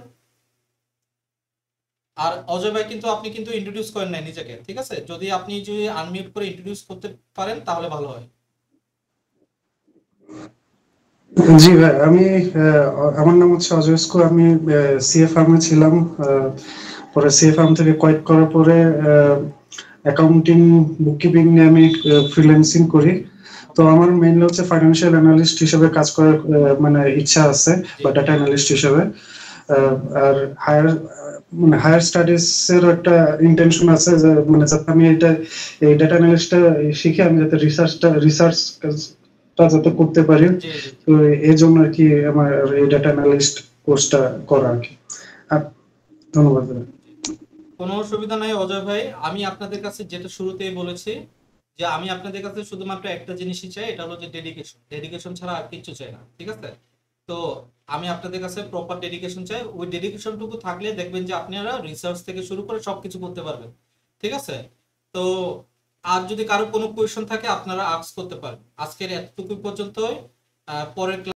আর অজয় ভাই কিন্তু আপনি কিন্তু ইন্ট্রোডিউস করেন নাই নিজেকে, ঠিক আছে। যদি আপনি আনমিউট করে ইন্ট্রোডিউস করতে পারেন তাহলে ভালো হয়। জি ভাই, আমি আমার নাম হচ্ছে অজয় স্কো। আমি সিএ ফার্মে ছিলাম। পরে সিএ ফার্ম থেকে কোয়েট করার পরে অ্যাকাউন্টিং বুককিপিং নিয়ে আমি ফ্রিল্যান্সিং করি। তো আমার মেইনলি হচ্ছে ফাইন্যান্সিয়াল অ্যানালিস্ট হিসেবে কাজ করার মানে ইচ্ছা আছে, বা ডাটা অ্যানালিস্ট হিসেবে। আর হায়ার মানে হায়ার স্টাডিজ এর একটা ইন্টেনশন আছে, যে মানে যাতে আমি এই ডাটা অ্যানালিস্টটা শিখে আমি যাতে রিসার্চটা যাতে করতে পারি। তো এই জন্য আর কি আমার এই ডাটা অ্যানালিস্ট কোর্সটা করা আর কি। আর ধন্যবাদ। কোনো অসুবিধা নাই অজয় ভাই, আমি আপনাদের কাছে যেটা শুরুতেই বলেছি যে আমি আপনাদের কাছে শুধুমাত্র একটা জিনিসই চাই, এটা হলো যে ডেডিকেশন ছাড়া আর কিছু চাই না, ঠিক আছে? তো আমি আপনাদের কাছে প্রপার ডেডিকেশন চাই। ওই ডেডিকেশনটুকু থাকলে দেখবেন যে আপনারা রিসার্চ থেকে শুরু করে সবকিছু করতে পারবেন, ঠিক আছে? তো আর যদি কারো কোনো কোয়েশ্চন থাকে আপনারা আস্ক করতে পারেন। আজকের এতটুকু পর্যন্তই, পরের ক্লাস